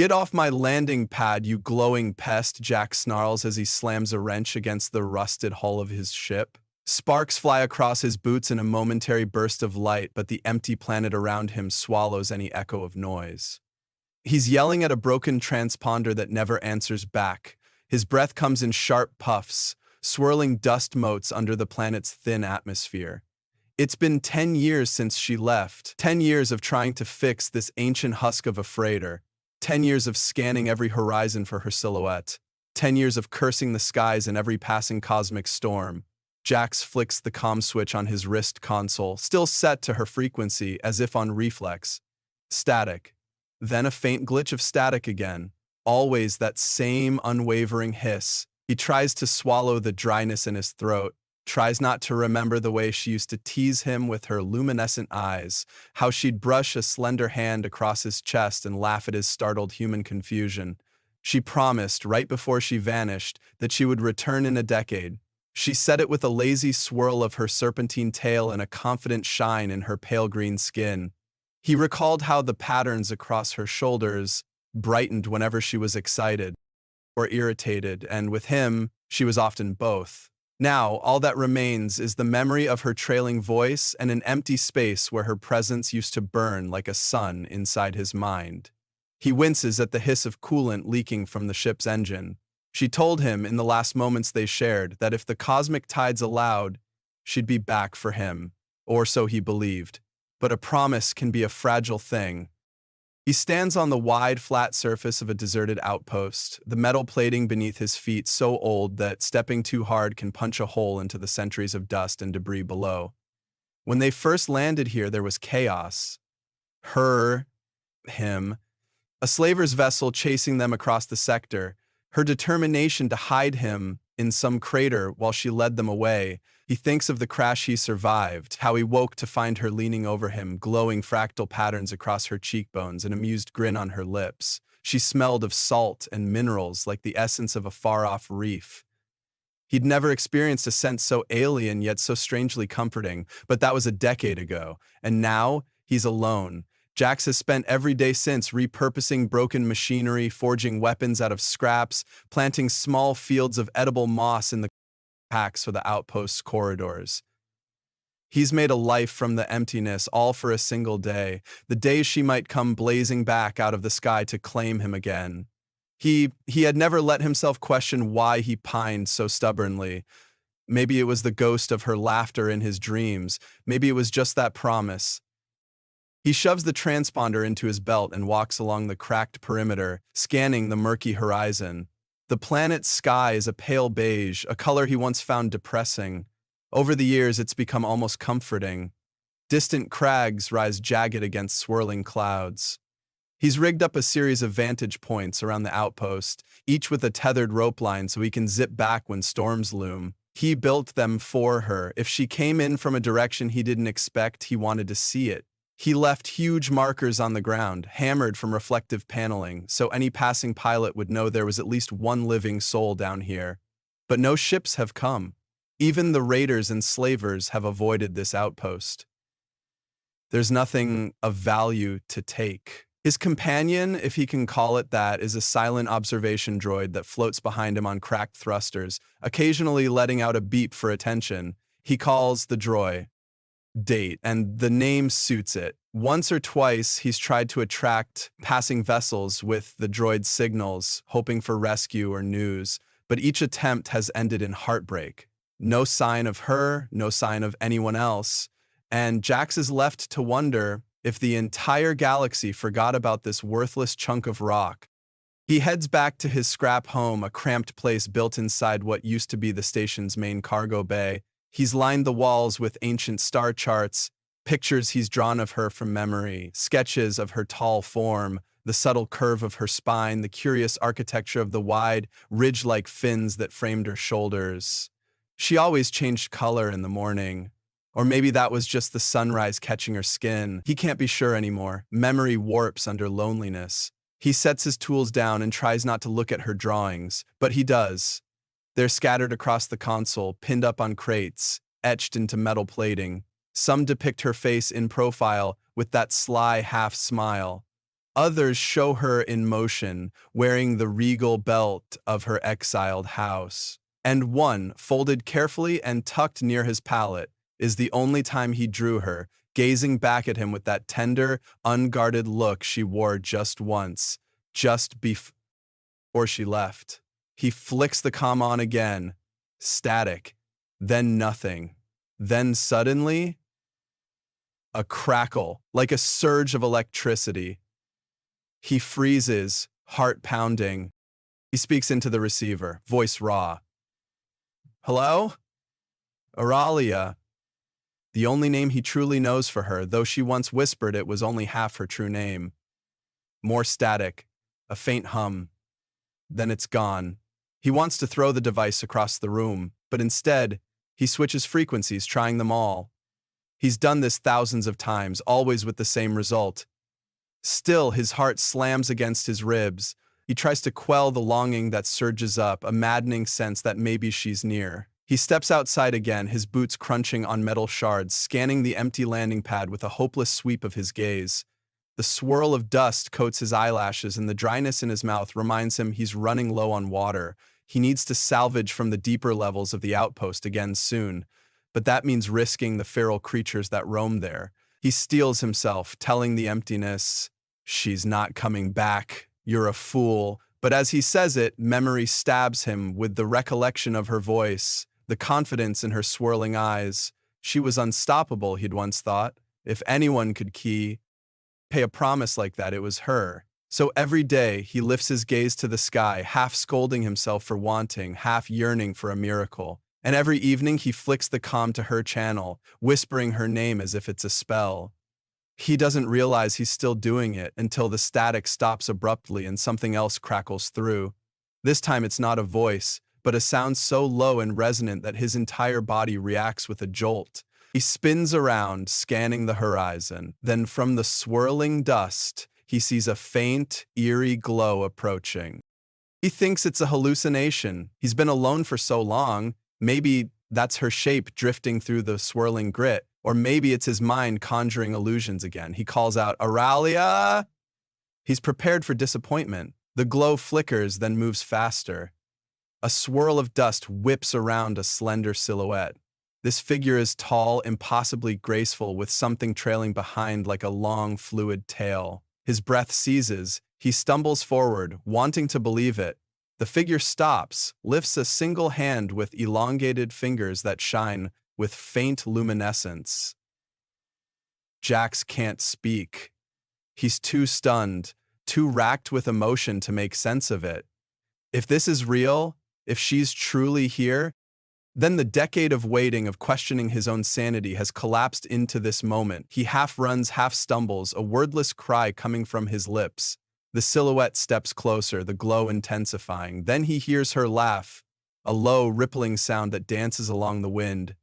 Get off my landing pad, you glowing pest, Jack snarls as he slams a wrench against the rusted hull of his ship. Sparks fly across his boots in a momentary burst of light, but the empty planet around him swallows any echo of noise. He's yelling at a broken transponder that never answers back. His breath comes in sharp puffs, swirling dust motes under the planet's thin atmosphere. It's been 10 years since she left, 10 years of trying to fix this ancient husk of a freighter, 10 years of scanning every horizon for her silhouette, 10 years of cursing the skies in every passing cosmic storm. Jax flicks the comm switch on his wrist console, still set to her frequency as if on reflex. Static. Then a faint glitch of static again. Always that same unwavering hiss. He tries to swallow the dryness in his throat, tries not to remember the way she used to tease him with her luminescent eyes, how she'd brush a slender hand across his chest and laugh at his startled human confusion. She promised, right before she vanished, that she would return in a decade. She said it with a lazy swirl of her serpentine tail and a confident shine in her pale green skin. He recalled how the patterns across her shoulders brightened whenever she was excited or irritated, and with him, she was often both. Now, all that remains is the memory of her trailing voice and an empty space where her presence used to burn like a sun inside his mind. He winces at the hiss of coolant leaking from the ship's engine. She told him in the last moments they shared that if the cosmic tides allowed, she'd be back for him, or so he believed. But a promise can be a fragile thing. He stands on the wide, flat surface of a deserted outpost, the metal plating beneath his feet so old that stepping too hard can punch a hole into the centuries of dust and debris below. When they first landed here, there was chaos. Him, a slaver's vessel chasing them across the sector, her determination to hide him in some crater while she led them away. He thinks of the crash he survived, how he woke to find her leaning over him, glowing fractal patterns across her cheekbones, an amused grin on her lips. She smelled of salt and minerals like the essence of a far-off reef. He'd never experienced a scent so alien yet so strangely comforting, but that was a decade ago, and now he's alone. Jax has spent every day since repurposing broken machinery, forging weapons out of scraps, planting small fields of edible moss in the packs for the outpost's corridors. He's made a life from the emptiness, all for a single day, the day she might come blazing back out of the sky to claim him again. He had never let himself question why he pined so stubbornly. Maybe it was the ghost of her laughter in his dreams. Maybe it was just that promise. He shoves the transponder into his belt and walks along the cracked perimeter, scanning the murky horizon. The planet's sky is a pale beige, a color he once found depressing. Over the years, it's become almost comforting. Distant crags rise jagged against swirling clouds. He's rigged up a series of vantage points around the outpost, each with a tethered rope line so he can zip back when storms loom. He built them for her. If she came in from a direction he didn't expect, he wanted to see it. He left huge markers on the ground, hammered from reflective paneling, so any passing pilot would know there was at least one living soul down here. But no ships have come. Even the raiders and slavers have avoided this outpost. There's nothing of value to take. His companion, if he can call it that, is a silent observation droid that floats behind him on cracked thrusters, occasionally letting out a beep for attention. He calls the droid Date, and the name suits it. Once or twice, he's tried to attract passing vessels with the droid's signals, hoping for rescue or news, but each attempt has ended in heartbreak. No sign of her, no sign of anyone else, and Jax is left to wonder if the entire galaxy forgot about this worthless chunk of rock. He heads back to his scrap home, a cramped place built inside what used to be the station's main cargo bay. He's lined the walls with ancient star charts, pictures he's drawn of her from memory, sketches of her tall form, the subtle curve of her spine, the curious architecture of the wide, ridge-like fins that framed her shoulders. She always changed color in the morning. Or maybe that was just the sunrise catching her skin. He can't be sure anymore. Memory warps under loneliness. He sets his tools down and tries not to look at her drawings, but he does. They're scattered across the console, pinned up on crates, etched into metal plating. Some depict her face in profile with that sly half smile. Others show her in motion, wearing the regal belt of her exiled house. And one, folded carefully and tucked near his palate, is the only time he drew her, gazing back at him with that tender, unguarded look she wore just once, or she left. He flicks the comm on again. Static. Then nothing. Then suddenly, a crackle, like a surge of electricity. He freezes, heart pounding. He speaks into the receiver, voice raw. Hello? Auralia. The only name he truly knows for her, though she once whispered it was only half her true name. More static, a faint hum. Then it's gone. He wants to throw the device across the room, but instead, he switches frequencies, trying them all. He's done this thousands of times, always with the same result. Still, his heart slams against his ribs. He tries to quell the longing that surges up, a maddening sense that maybe she's near. He steps outside again, his boots crunching on metal shards, scanning the empty landing pad with a hopeless sweep of his gaze. The swirl of dust coats his eyelashes, and the dryness in his mouth reminds him he's running low on water. He needs to salvage from the deeper levels of the outpost again soon, but that means risking the feral creatures that roam there. He steels himself, telling the emptiness, "She's not coming back. You're a fool." But as he says it, memory stabs him with the recollection of her voice, the confidence in her swirling eyes. She was unstoppable, he'd once thought. If anyone could pay a promise like that, it was her. So every day, he lifts his gaze to the sky, half scolding himself for wanting, half yearning for a miracle. And every evening, he flicks the comm to her channel, whispering her name as if it's a spell. He doesn't realize he's still doing it until the static stops abruptly and something else crackles through. This time, it's not a voice, but a sound so low and resonant that his entire body reacts with a jolt. He spins around, scanning the horizon. Then from the swirling dust, he sees a faint, eerie glow approaching. He thinks it's a hallucination. He's been alone for so long. Maybe that's her shape drifting through the swirling grit. Or maybe it's his mind conjuring illusions again. He calls out, "Auralia!" He's prepared for disappointment. The glow flickers, then moves faster. A swirl of dust whips around a slender silhouette. This figure is tall, impossibly graceful, with something trailing behind like a long, fluid tail. His breath seizes. He stumbles forward, wanting to believe it. The figure stops, lifts a single hand with elongated fingers that shine with faint luminescence. Jax can't speak. He's too stunned, too racked with emotion to make sense of it. If this is real, if she's truly here, then the decade of waiting, of questioning his own sanity, has collapsed into this moment. He half runs, half stumbles, a wordless cry coming from his lips. The silhouette steps closer, the glow intensifying. Then he hears her laugh, a low, rippling sound that dances along the wind.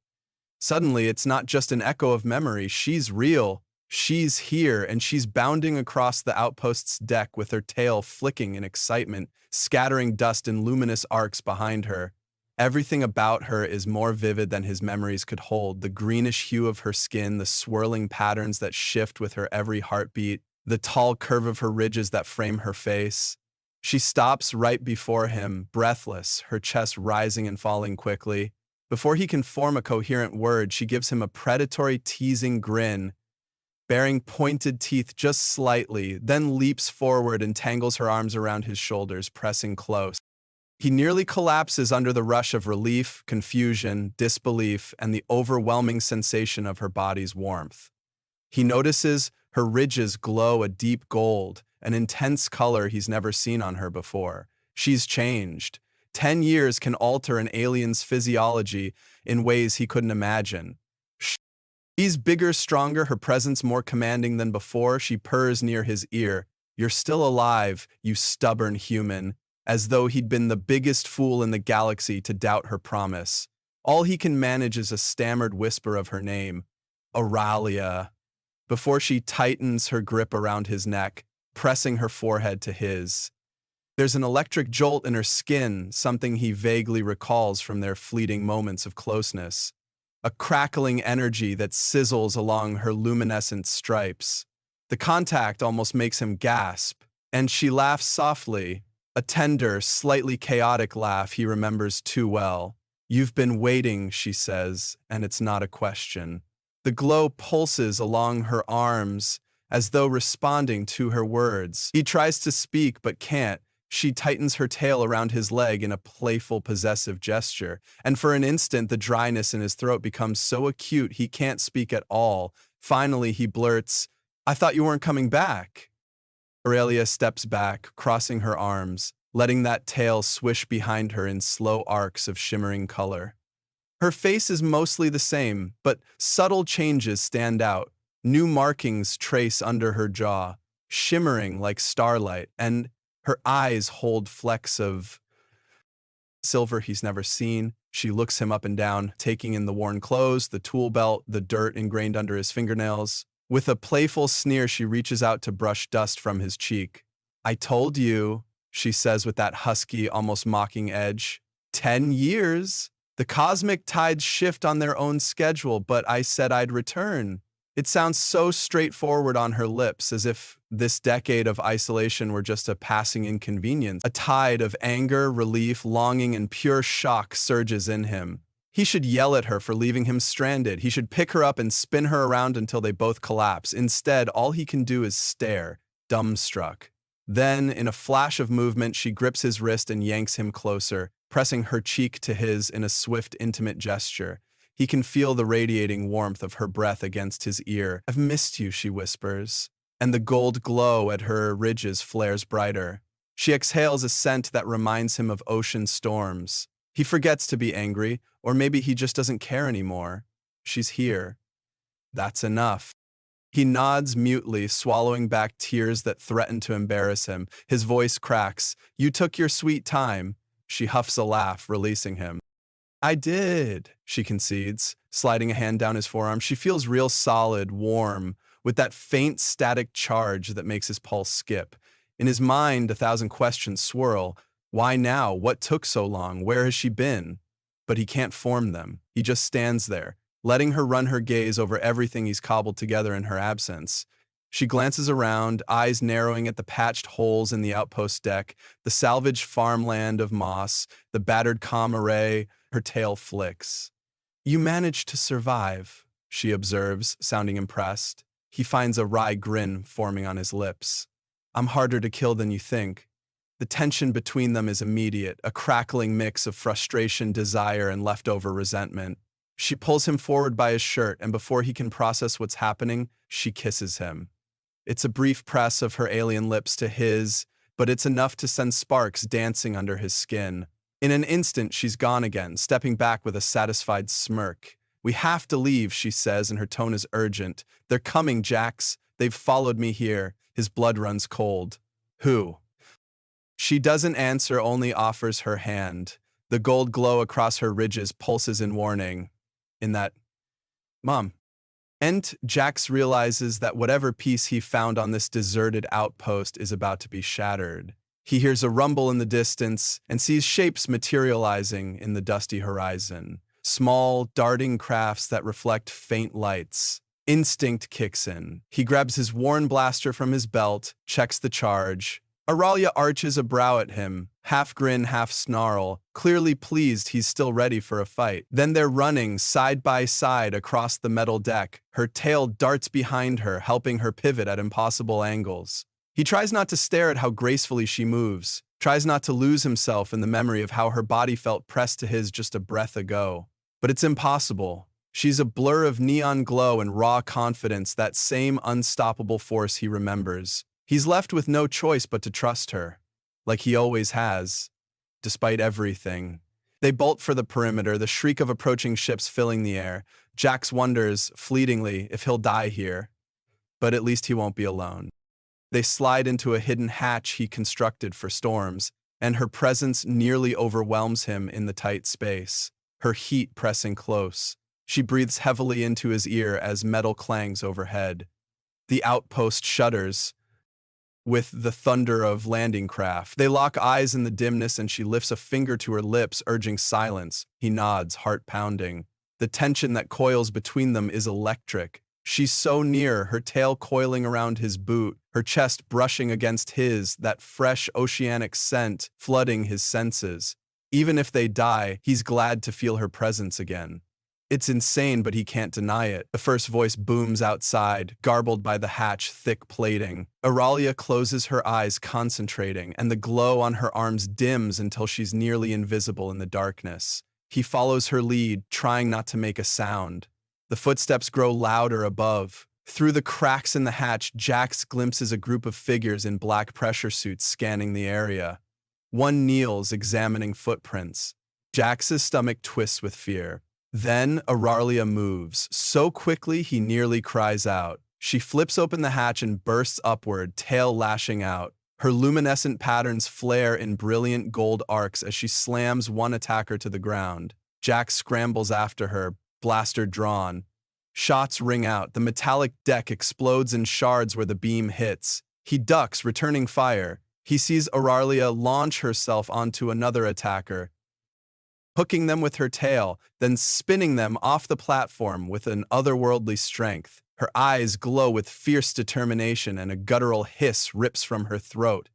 Suddenly, it's not just an echo of memory. She's real. She's here, and she's bounding across the outpost's deck with her tail flicking in excitement, scattering dust in luminous arcs behind her. Everything about her is more vivid than his memories could hold. The greenish hue of her skin, the swirling patterns that shift with her every heartbeat, the tall curve of her ridges that frame her face. She stops right before him, breathless, her chest rising and falling quickly. Before he can form a coherent word, she gives him a predatory, teasing grin, baring pointed teeth just slightly, then leaps forward and tangles her arms around his shoulders, pressing close. He nearly collapses under the rush of relief, confusion, disbelief, and the overwhelming sensation of her body's warmth. He notices her ridges glow a deep gold, an intense color he's never seen on her before. She's changed. 10 years can alter an alien's physiology in ways he couldn't imagine. She's bigger, stronger, her presence more commanding than before. She purrs near his ear. "You're still alive, you stubborn human," as though he'd been the biggest fool in the galaxy to doubt her promise. All he can manage is a stammered whisper of her name, Auralia, before she tightens her grip around his neck, pressing her forehead to his. There's an electric jolt in her skin, something he vaguely recalls from their fleeting moments of closeness. A crackling energy that sizzles along her luminescent stripes. The contact almost makes him gasp, and she laughs softly, a tender, slightly chaotic laugh he remembers too well. "You've been waiting," she says, and it's not a question. The glow pulses along her arms, as though responding to her words. He tries to speak but can't. She tightens her tail around his leg in a playful, possessive gesture, and for an instant the dryness in his throat becomes so acute he can't speak at all. Finally, he blurts, "I thought you weren't coming back." Aurelia steps back, crossing her arms, letting that tail swish behind her in slow arcs of shimmering color. Her face is mostly the same, but subtle changes stand out. New markings trace under her jaw, shimmering like starlight, and her eyes hold flecks of silver he's never seen. She looks him up and down, taking in the worn clothes, the tool belt, the dirt ingrained under his fingernails. With a playful sneer, she reaches out to brush dust from his cheek. "I told you," she says with that husky, almost mocking edge. 10 years. The cosmic tides shift on their own schedule, but I said I'd return. It sounds so straightforward on her lips, as if this decade of isolation were just a passing inconvenience. A tide of anger, relief, longing, and pure shock surges in him. He should yell at her for leaving him stranded. He should pick her up and spin her around until they both collapse. Instead, all he can do is stare, dumbstruck. Then, in a flash of movement, she grips his wrist and yanks him closer, pressing her cheek to his in a swift, intimate gesture. He can feel the radiating warmth of her breath against his ear. "I've missed you," she whispers, and the gold glow at her ridges flares brighter. She exhales a scent that reminds him of ocean storms. He forgets to be angry, or maybe he just doesn't care anymore. She's here. That's enough. He nods mutely, swallowing back tears that threaten to embarrass him. His voice cracks. "You took your sweet time." She huffs a laugh, releasing him. "I did," she concedes, sliding a hand down his forearm. She feels real solid, warm, with that faint static charge that makes his pulse skip. In his mind, 1,000 questions swirl. Why now? What took so long? Where has she been? But he can't form them. He just stands there, letting her run her gaze over everything he's cobbled together in her absence. She glances around, eyes narrowing at the patched holes in the outpost deck, the salvaged farmland of moss, the battered comm array. Her tail flicks. "You managed to survive," she observes, sounding impressed. He finds a wry grin forming on his lips. "I'm harder to kill than you think." The tension between them is immediate, a crackling mix of frustration, desire, and leftover resentment. She pulls him forward by his shirt, and before he can process what's happening, she kisses him. It's a brief press of her alien lips to his, but it's enough to send sparks dancing under his skin. In an instant, she's gone again, stepping back with a satisfied smirk. "We have to leave," she says, and her tone is urgent. "They're coming, Jax. They've followed me here." His blood runs cold. "Who?" She doesn't answer, only offers her hand. The gold glow across her ridges pulses in warning. In that, "Mom." And Jax realizes that whatever peace he found on this deserted outpost is about to be shattered. He hears a rumble in the distance and sees shapes materializing in the dusty horizon. Small, darting crafts that reflect faint lights. Instinct kicks in. He grabs his worn blaster from his belt, checks the charge. Aurelia arches a brow at him, half grin, half snarl, clearly pleased he's still ready for a fight. Then they're running side by side across the metal deck. Her tail darts behind her, helping her pivot at impossible angles. He tries not to stare at how gracefully she moves, tries not to lose himself in the memory of how her body felt pressed to his just a breath ago. But it's impossible. She's a blur of neon glow and raw confidence, that same unstoppable force he remembers. He's left with no choice but to trust her, like he always has, despite everything. They bolt for the perimeter, the shriek of approaching ships filling the air. Jax wonders, fleetingly, if he'll die here. But at least he won't be alone. They slide into a hidden hatch he constructed for storms, and her presence nearly overwhelms him in the tight space, her heat pressing close. She breathes heavily into his ear as metal clangs overhead. The outpost shudders with the thunder of landing craft. They lock eyes in the dimness, and she lifts a finger to her lips, urging silence. He nods, heart pounding. The tension that coils between them is electric. She's so near, her tail coiling around his boot, her chest brushing against his, that fresh oceanic scent flooding his senses. Even if they die, he's glad to feel her presence again. It's insane, but he can't deny it. The first voice booms outside, garbled by the hatch thick plating. Auralia closes her eyes, concentrating, and the glow on her arms dims until she's nearly invisible in the darkness. He follows her lead, trying not to make a sound. The footsteps grow louder above. Through the cracks in the hatch, Jax glimpses a group of figures in black pressure suits scanning the area. One kneels, examining footprints. Jax's stomach twists with fear. Then Auralia moves, so quickly he nearly cries out. She flips open the hatch and bursts upward, tail lashing out. Her luminescent patterns flare in brilliant gold arcs as she slams one attacker to the ground. Jax scrambles after her, blaster drawn. Shots ring out. The metallic deck explodes in shards where the beam hits. He ducks, returning fire. He sees Auralia launch herself onto another attacker, hooking them with her tail, then spinning them off the platform with an otherworldly strength. Her eyes glow with fierce determination and a guttural hiss rips from her throat.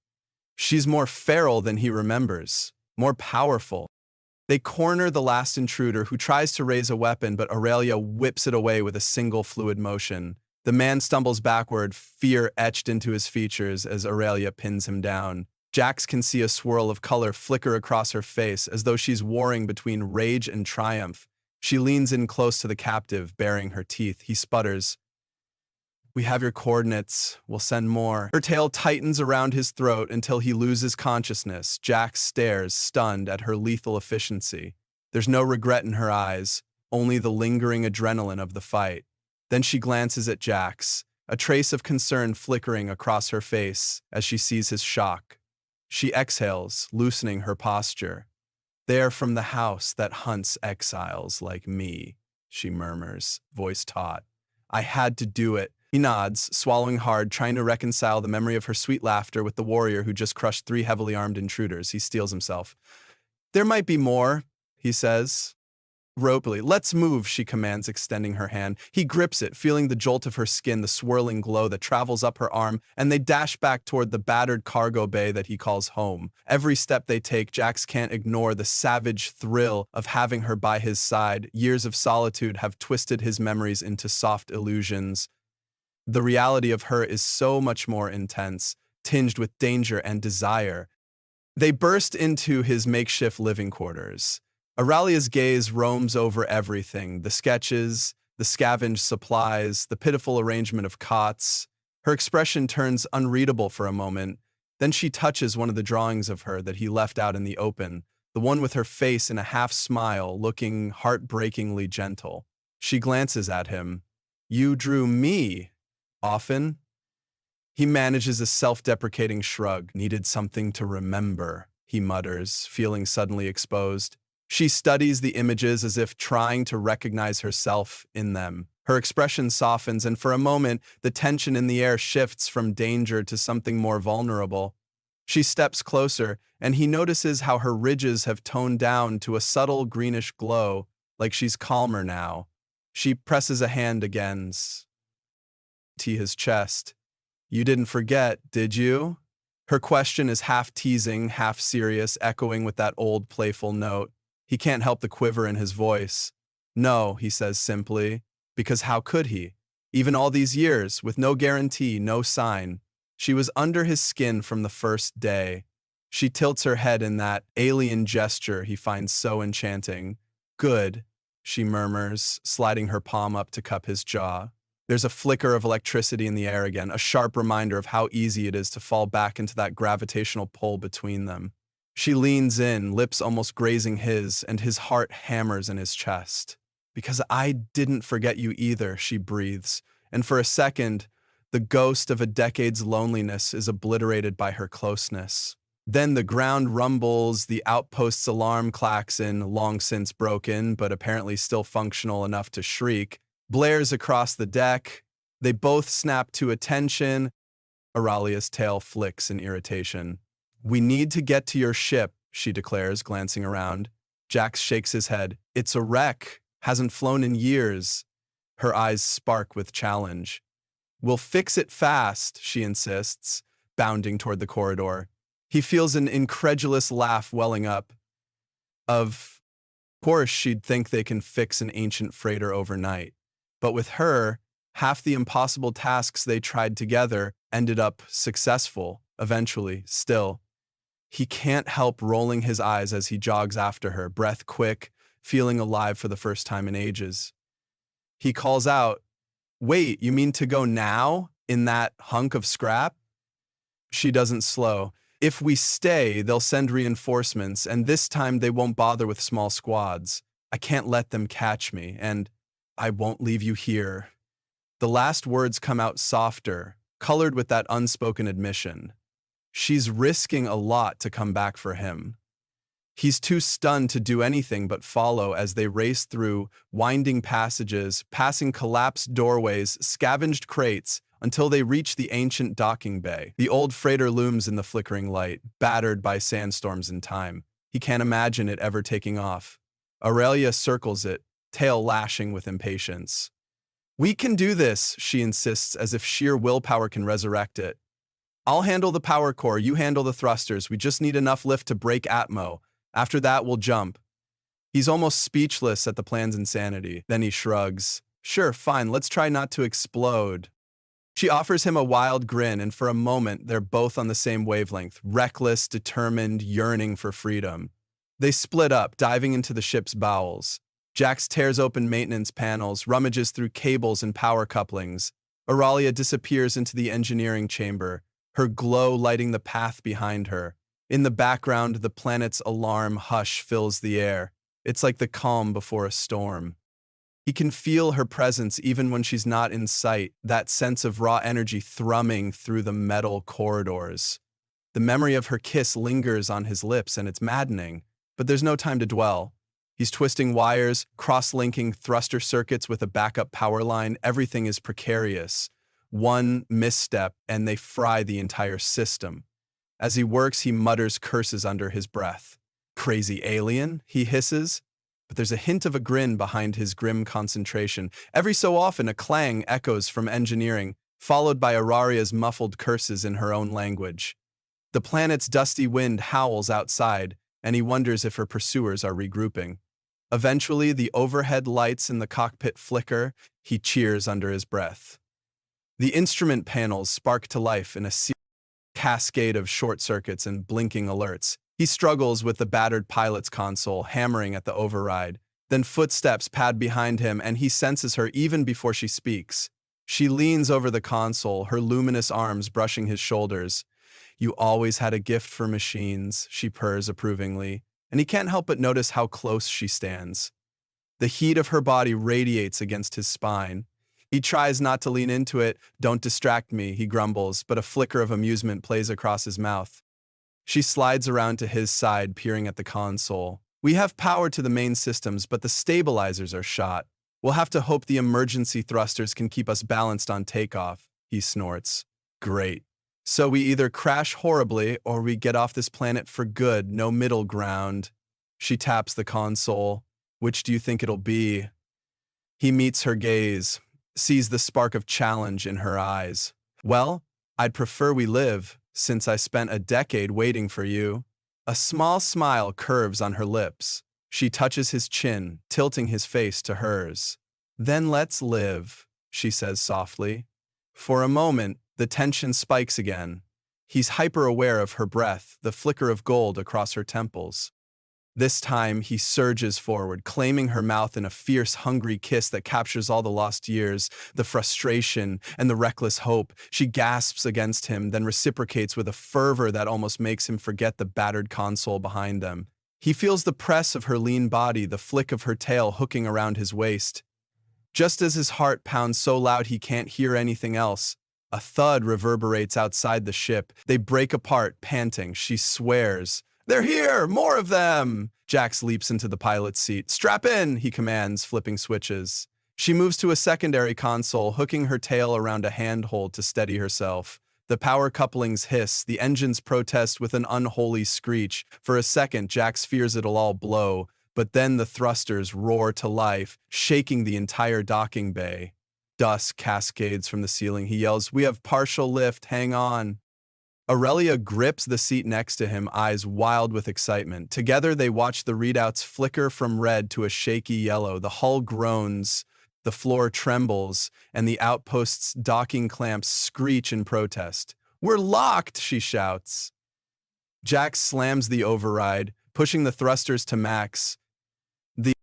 She's more feral than he remembers, more powerful. They corner the last intruder, who tries to raise a weapon, but Auralia whips it away with a single fluid motion. The man stumbles backward, fear etched into his features as Auralia pins him down. Jax can see a swirl of color flicker across her face, as though she's warring between rage and triumph. She leans in close to the captive, baring her teeth. He sputters, "We have your coordinates. We'll send more." Her tail tightens around his throat until he loses consciousness. Jax stares, stunned at her lethal efficiency. There's no regret in her eyes, only the lingering adrenaline of the fight. Then she glances at Jax, a trace of concern flickering across her face as she sees his shock. She exhales, loosening her posture. "They're from the house that hunts exiles like me," she murmurs, voice taut. "I had to do it." He nods, swallowing hard, trying to reconcile the memory of her sweet laughter with the warrior who just crushed 3 heavily armed intruders. He steels himself. "There might be more," he says. Ropely, "Let's move," she commands, extending her hand. He grips it, feeling the jolt of her skin, the swirling glow that travels up her arm, and they dash back toward the battered cargo bay that he calls home. Every step they take, Jax can't ignore the savage thrill of having her by his side. Years of solitude have twisted his memories into soft illusions. The reality of her is so much more intense, tinged with danger and desire. They burst into his makeshift living quarters. Auralia's gaze roams over everything, the sketches, the scavenged supplies, the pitiful arrangement of cots. Her expression turns unreadable for a moment. Then she touches one of the drawings of her that he left out in the open, the one with her face in a half-smile, looking heartbreakingly gentle. She glances at him. "You drew me. Often?" He manages a self-deprecating shrug. "Needed something to remember," he mutters, feeling suddenly exposed. She studies the images as if trying to recognize herself in them. Her expression softens, and for a moment, the tension in the air shifts from danger to something more vulnerable. She steps closer, and he notices how her ridges have toned down to a subtle greenish glow, like she's calmer now. She presses a hand against his chest. "You didn't forget, did you?" Her question is half teasing, half serious, echoing with that old playful note. He can't help the quiver in his voice. "No," he says simply, because how could he? Even all these years, with no guarantee, no sign. She was under his skin from the first day. She tilts her head in that alien gesture he finds so enchanting. "Good," she murmurs, sliding her palm up to cup his jaw. There's a flicker of electricity in the air again, a sharp reminder of how easy it is to fall back into that gravitational pull between them. She leans in, lips almost grazing his, and his heart hammers in his chest. "Because I didn't forget you either," she breathes, and for a second, the ghost of a decade's loneliness is obliterated by her closeness. Then the ground rumbles, the outpost's alarm klaxon, long since broken, but apparently still functional enough to shriek, blares across the deck. They both snap to attention. Auralia's tail flicks in irritation. "We need to get to your ship," she declares, glancing around. Jax shakes his head. "It's a wreck. Hasn't flown in years." Her eyes spark with challenge. "We'll fix it fast," she insists, bounding toward the corridor. He feels an incredulous laugh welling up. Of course, she'd think they can fix an ancient freighter overnight. But with her, half the impossible tasks they tried together ended up successful, eventually, still. He can't help rolling his eyes as he jogs after her, breath quick, feeling alive for the first time in ages. He calls out, "Wait, you mean to go now, in that hunk of scrap?" She doesn't slow. "If we stay, they'll send reinforcements, and this time they won't bother with small squads. I can't let them catch me, and I won't leave you here." The last words come out softer, colored with that unspoken admission. She's risking a lot to come back for him. He's too stunned to do anything but follow as they race through winding passages, passing collapsed doorways, scavenged crates, until they reach the ancient docking bay. The old freighter looms in the flickering light, battered by sandstorms and time. He can't imagine it ever taking off. Aurelia circles it, tail lashing with impatience. "We can do this," she insists as if sheer willpower can resurrect it. "I'll handle the power core, you handle the thrusters. We just need enough lift to break Atmo. After that, we'll jump." He's almost speechless at the plan's insanity. Then he shrugs. "Sure, fine, let's try not to explode." She offers him a wild grin, and for a moment, they're both on the same wavelength, reckless, determined, yearning for freedom. They split up, diving into the ship's bowels. Jax tears open maintenance panels, rummages through cables and power couplings. Aurelia disappears into the engineering chamber, her glow lighting the path behind her. In the background, the planet's alarm hush fills the air. It's like the calm before a storm. He can feel her presence even when she's not in sight, that sense of raw energy thrumming through the metal corridors. The memory of her kiss lingers on his lips, and it's maddening. But there's no time to dwell. He's twisting wires, cross-linking thruster circuits with a backup power line. Everything is precarious. One misstep, and they fry the entire system. As he works, he mutters curses under his breath. "Crazy alien," he hisses. But there's a hint of a grin behind his grim concentration. Every so often, a clang echoes from engineering, followed by Auraria's muffled curses in her own language. The planet's dusty wind howls outside, and he wonders if her pursuers are regrouping. Eventually, the overhead lights in the cockpit flicker. He cheers under his breath. The instrument panels spark to life in a cascade of short circuits and blinking alerts. He struggles with the battered pilot's console, hammering at the override. Then footsteps pad behind him, and he senses her even before she speaks. She leans over the console, her luminous arms brushing his shoulders. "You always had a gift for machines," she purrs approvingly, and he can't help but notice how close she stands. The heat of her body radiates against his spine. He tries not to lean into it. "Don't distract me," he grumbles, but a flicker of amusement plays across his mouth. She slides around to his side, peering at the console. "We have power to the main systems, but the stabilizers are shot. We'll have to hope the emergency thrusters can keep us balanced on takeoff," he snorts. "Great. So we either crash horribly or we get off this planet for good, no middle ground." She taps the console. "Which do you think it'll be?" He meets her gaze, sees the spark of challenge in her eyes. "Well, I'd prefer we live, since I spent a decade waiting for you." A small smile curves on her lips. She touches his chin, tilting his face to hers. "Then let's live," she says softly. For a moment, the tension spikes again. He's hyper-aware of her breath, the flicker of gold across her temples. This time, he surges forward, claiming her mouth in a fierce, hungry kiss that captures all the lost years, the frustration, and the reckless hope. She gasps against him, then reciprocates with a fervor that almost makes him forget the battered console behind them. He feels the press of her lean body, the flick of her tail hooking around his waist. Just as his heart pounds so loud he can't hear anything else, a thud reverberates outside the ship. They break apart, panting. She swears, "They're here! More of them!" Jax leaps into the pilot's seat. "Strap in," he commands, flipping switches. She moves to a secondary console, hooking her tail around a handhold to steady herself. The power couplings hiss, the engines protest with an unholy screech. For a second, Jax fears it'll all blow, But then the thrusters roar to life, shaking the entire docking bay. Dust cascades from the ceiling. He yells, "We have partial lift, hang on." Aurelia grips the seat next to him, eyes wild with excitement. Together, they watch the readouts flicker from red to a shaky yellow. The hull groans, the floor trembles, and the outpost's docking clamps screech in protest. "We're locked!" she shouts. Jack slams the override, pushing the thrusters to max. The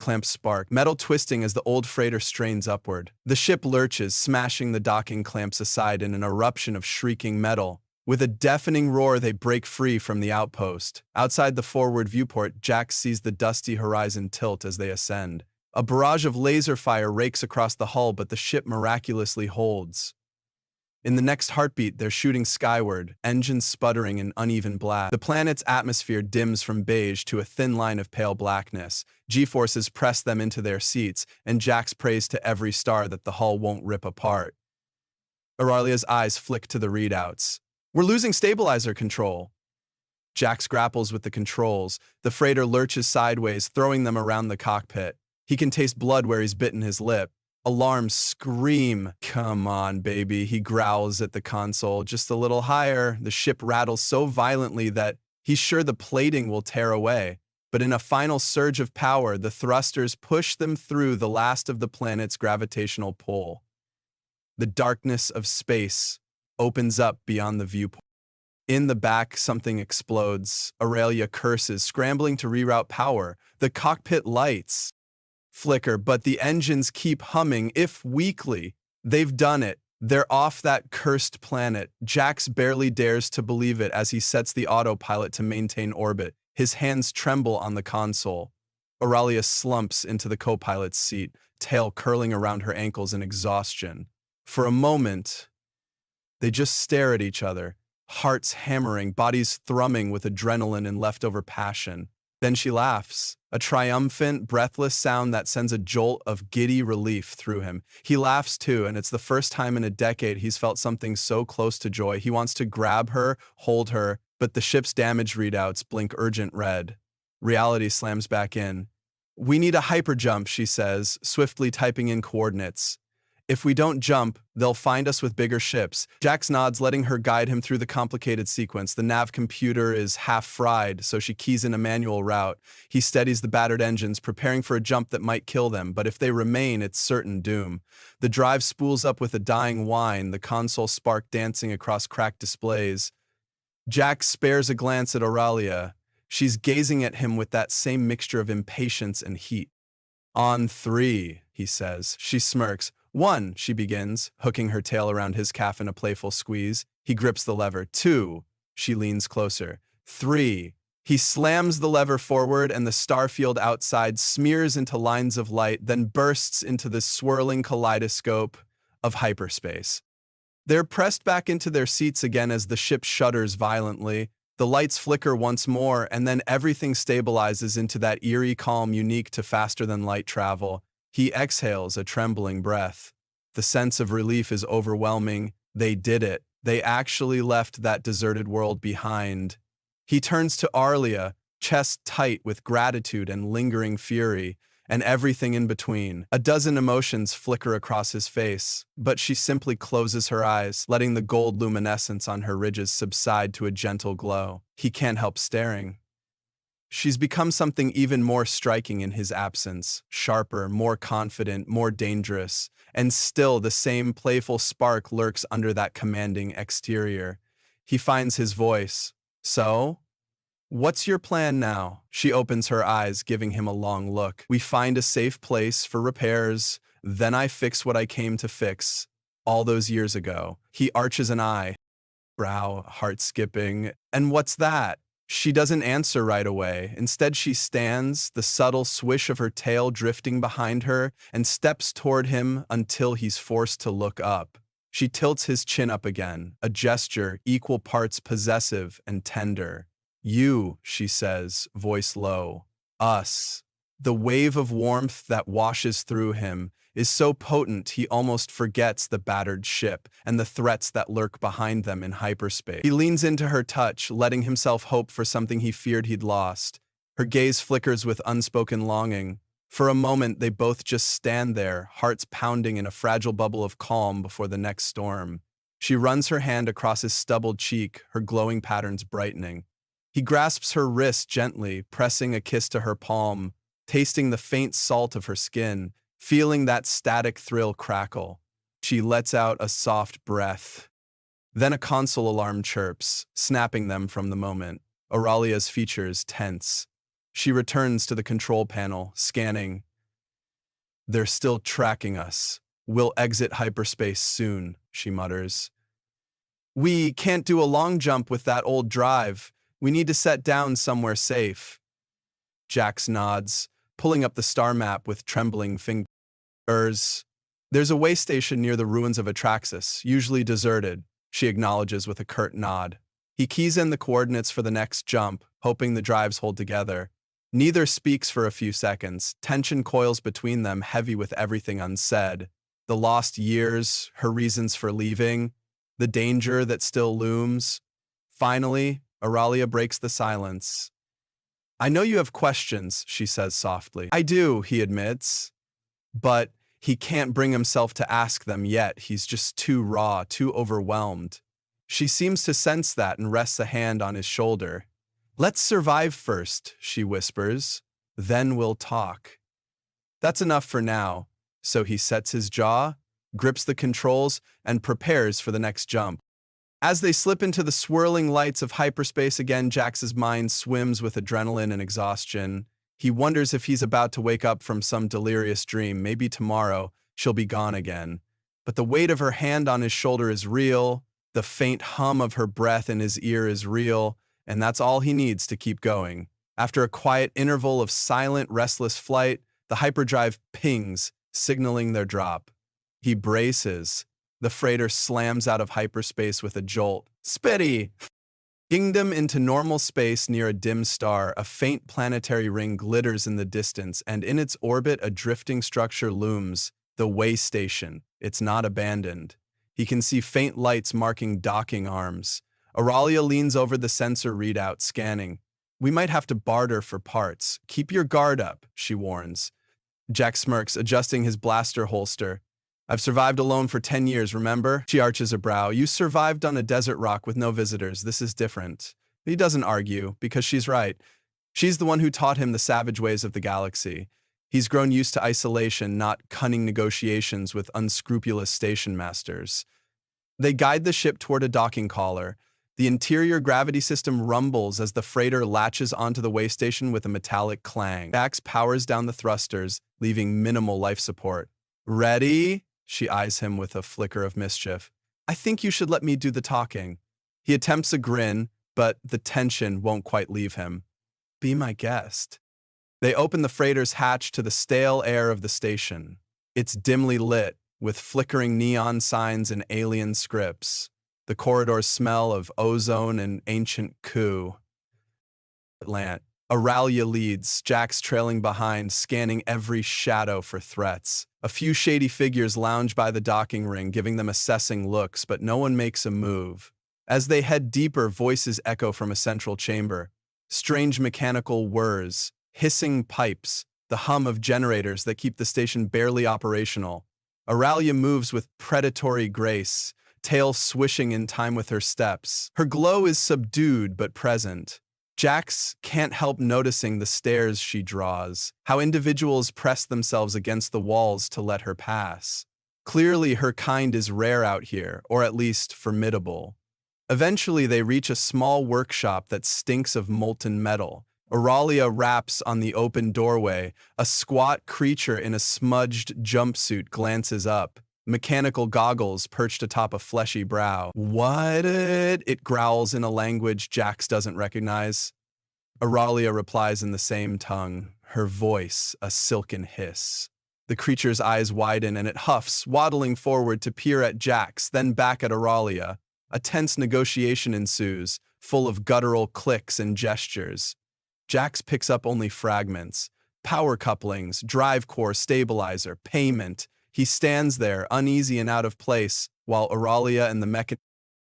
clamps spark, metal twisting as the old freighter strains upward. The ship lurches, smashing the docking clamps aside in an eruption of shrieking metal. With a deafening roar, they break free from the outpost. Outside the forward viewport, Jack sees the dusty horizon tilt as they ascend. A barrage of laser fire rakes across the hull, but the ship miraculously holds. In the next heartbeat, they're shooting skyward, engines sputtering in uneven blast. The planet's atmosphere dims from beige to a thin line of pale blackness. G-forces press them into their seats, and Jax prays to every star that the hull won't rip apart. Aurelia's eyes flick to the readouts. "We're losing stabilizer control." Jax grapples with the controls. The freighter lurches sideways, throwing them around the cockpit. He can taste blood where he's bitten his lip. Alarms scream. "Come on, baby," he growls at the console. "Just a little higher." The ship rattles so violently that he's sure the plating will tear away. But in a final surge of power, the thrusters push them through the last of the planet's gravitational pull. The darkness of space opens up beyond the viewport. In the back, something explodes. Aurelia curses, scrambling to reroute power. The cockpit lights flicker, but the engines keep humming, if weakly. They've done it. They're off that cursed planet. Jax barely dares to believe it as he sets the autopilot to maintain orbit. His hands tremble on the console. Aurelia slumps into the co-pilot's seat, tail curling around her ankles in exhaustion. For a moment, they just stare at each other, hearts hammering, bodies thrumming with adrenaline and leftover passion. Then she laughs, a triumphant, breathless sound that sends a jolt of giddy relief through him. He laughs too, and it's the first time in a decade he's felt something so close to joy. He wants to grab her, hold her, but the ship's damage readouts blink urgent red. Reality slams back in. "We need a hyperjump," she says, swiftly typing in coordinates. "If we don't jump, they'll find us with bigger ships." Jax nods, letting her guide him through the complicated sequence. The nav computer is half fried, so she keys in a manual route. He steadies the battered engines, preparing for a jump that might kill them, but if they remain, it's certain doom. The drive spools up with a dying whine, the console spark dancing across cracked displays. Jax spares a glance at Aurelia. She's gazing at him with that same mixture of impatience and heat. "On 3, he says. She smirks. "1, she begins, hooking her tail around his calf in a playful squeeze. He grips the lever. 2, she leans closer. 3, he slams the lever forward and the starfield outside smears into lines of light, then bursts into the swirling kaleidoscope of hyperspace. They're pressed back into their seats again as the ship shudders violently. The lights flicker once more, and then everything stabilizes into that eerie calm unique to faster-than-light travel. He exhales a trembling breath. The sense of relief is overwhelming. They did it. They actually left that deserted world behind. He turns to Aurelia, chest tight with gratitude and lingering fury, and everything in between. A dozen emotions flicker across his face, but she simply closes her eyes, letting the gold luminescence on her ridges subside to a gentle glow. He can't help staring. She's become something even more striking in his absence, sharper, more confident, more dangerous, and still the same playful spark lurks under that commanding exterior. He finds his voice. "So? What's your plan now?" She opens her eyes, giving him a long look. "We find a safe place for repairs, then I fix what I came to fix, all those years ago." He arches an eye, brow, heart skipping. "And what's that?" She doesn't answer right away. Instead, she stands, the subtle swish of her tail drifting behind her, and steps toward him until he's forced to look up. She tilts his chin up again, a gesture equal parts possessive and tender. "You," she says, voice low. "Us." The wave of warmth that washes through him is so potent he almost forgets the battered ship and the threats that lurk behind them in hyperspace. He leans into her touch, letting himself hope for something he feared he'd lost. Her gaze flickers with unspoken longing. For a moment, they both just stand there, hearts pounding in a fragile bubble of calm before the next storm. She runs her hand across his stubbled cheek, her glowing patterns brightening. He grasps her wrist gently, pressing a kiss to her palm, tasting the faint salt of her skin, feeling that static thrill crackle. She lets out a soft breath. Then a console alarm chirps, snapping them from the moment. Auralia's features tense. She returns to the control panel, scanning. They're still tracking us. We'll exit hyperspace soon, she mutters. We can't do a long jump with that old drive. We need to set down somewhere safe. Jax nods, pulling up the star map with trembling fingers. There's a way station near the ruins of Atraxis, usually deserted, she acknowledges with a curt nod. He keys in the coordinates for the next jump, hoping the drives hold together. Neither speaks for a few seconds. Tension coils between them, heavy with everything unsaid. The lost years, her reasons for leaving, the danger that still looms. Finally, Auralia breaks the silence. I know you have questions, she says softly. I do, he admits. But he can't bring himself to ask them yet. He's just too raw, too overwhelmed. She seems to sense that and rests a hand on his shoulder. Let's survive first, she whispers. Then we'll talk. That's enough for now. So he sets his jaw, grips the controls, and prepares for the next jump. As they slip into the swirling lights of hyperspace again, Jax's mind swims with adrenaline and exhaustion. He wonders if he's about to wake up from some delirious dream. Maybe tomorrow she'll be gone again. But the weight of her hand on his shoulder is real. The faint hum of her breath in his ear is real. And that's all he needs to keep going. After a quiet interval of silent, restless flight, the hyperdrive pings, signaling their drop. He braces. The freighter slams out of hyperspace with a jolt. Spitty! Kingdom into normal space near a dim star, a faint planetary ring glitters in the distance, and in its orbit a drifting structure looms, the way station. It's not abandoned. He can see faint lights marking docking arms. Auralia leans over the sensor readout, scanning. We might have to barter for parts. Keep your guard up, she warns. Jax smirks, adjusting his blaster holster. I've survived alone for 10 years, remember? She arches a brow. You survived on a desert rock with no visitors. This is different. He doesn't argue, because she's right. She's the one who taught him the savage ways of the galaxy. He's grown used to isolation, not cunning negotiations with unscrupulous station masters. They guide the ship toward a docking collar. The interior gravity system rumbles as the freighter latches onto the way station with a metallic clang. Jax powers down the thrusters, leaving minimal life support. Ready? She eyes him with a flicker of mischief. I think you should let me do the talking. He attempts a grin, but the tension won't quite leave him. Be my guest. They open the freighter's hatch to the stale air of the station. It's dimly lit, with flickering neon signs and alien scripts. The corridors smell of ozone and ancient coup. Auralia leads, Jax trailing behind, scanning every shadow for threats. A few shady figures lounge by the docking ring, giving them assessing looks, but no one makes a move. As they head deeper, voices echo from a central chamber. Strange mechanical whirs, hissing pipes, the hum of generators that keep the station barely operational. Auralia moves with predatory grace, tail swishing in time with her steps. Her glow is subdued but present. Jax can't help noticing the stares she draws, how individuals press themselves against the walls to let her pass. Clearly her kind is rare out here, or at least formidable. Eventually they reach a small workshop that stinks of molten metal. Auralia raps on the open doorway. A squat creature in a smudged jumpsuit glances up. Mechanical goggles perched atop a fleshy brow. What? It growls in a language Jax doesn't recognize. Auralia replies in the same tongue, her voice a silken hiss. The creature's eyes widen and it huffs, waddling forward to peer at Jax, then back at Auralia. A tense negotiation ensues, full of guttural clicks and gestures. Jax picks up only fragments. Power couplings, drive core stabilizer, payment. He stands there, uneasy and out of place, while Auralia and the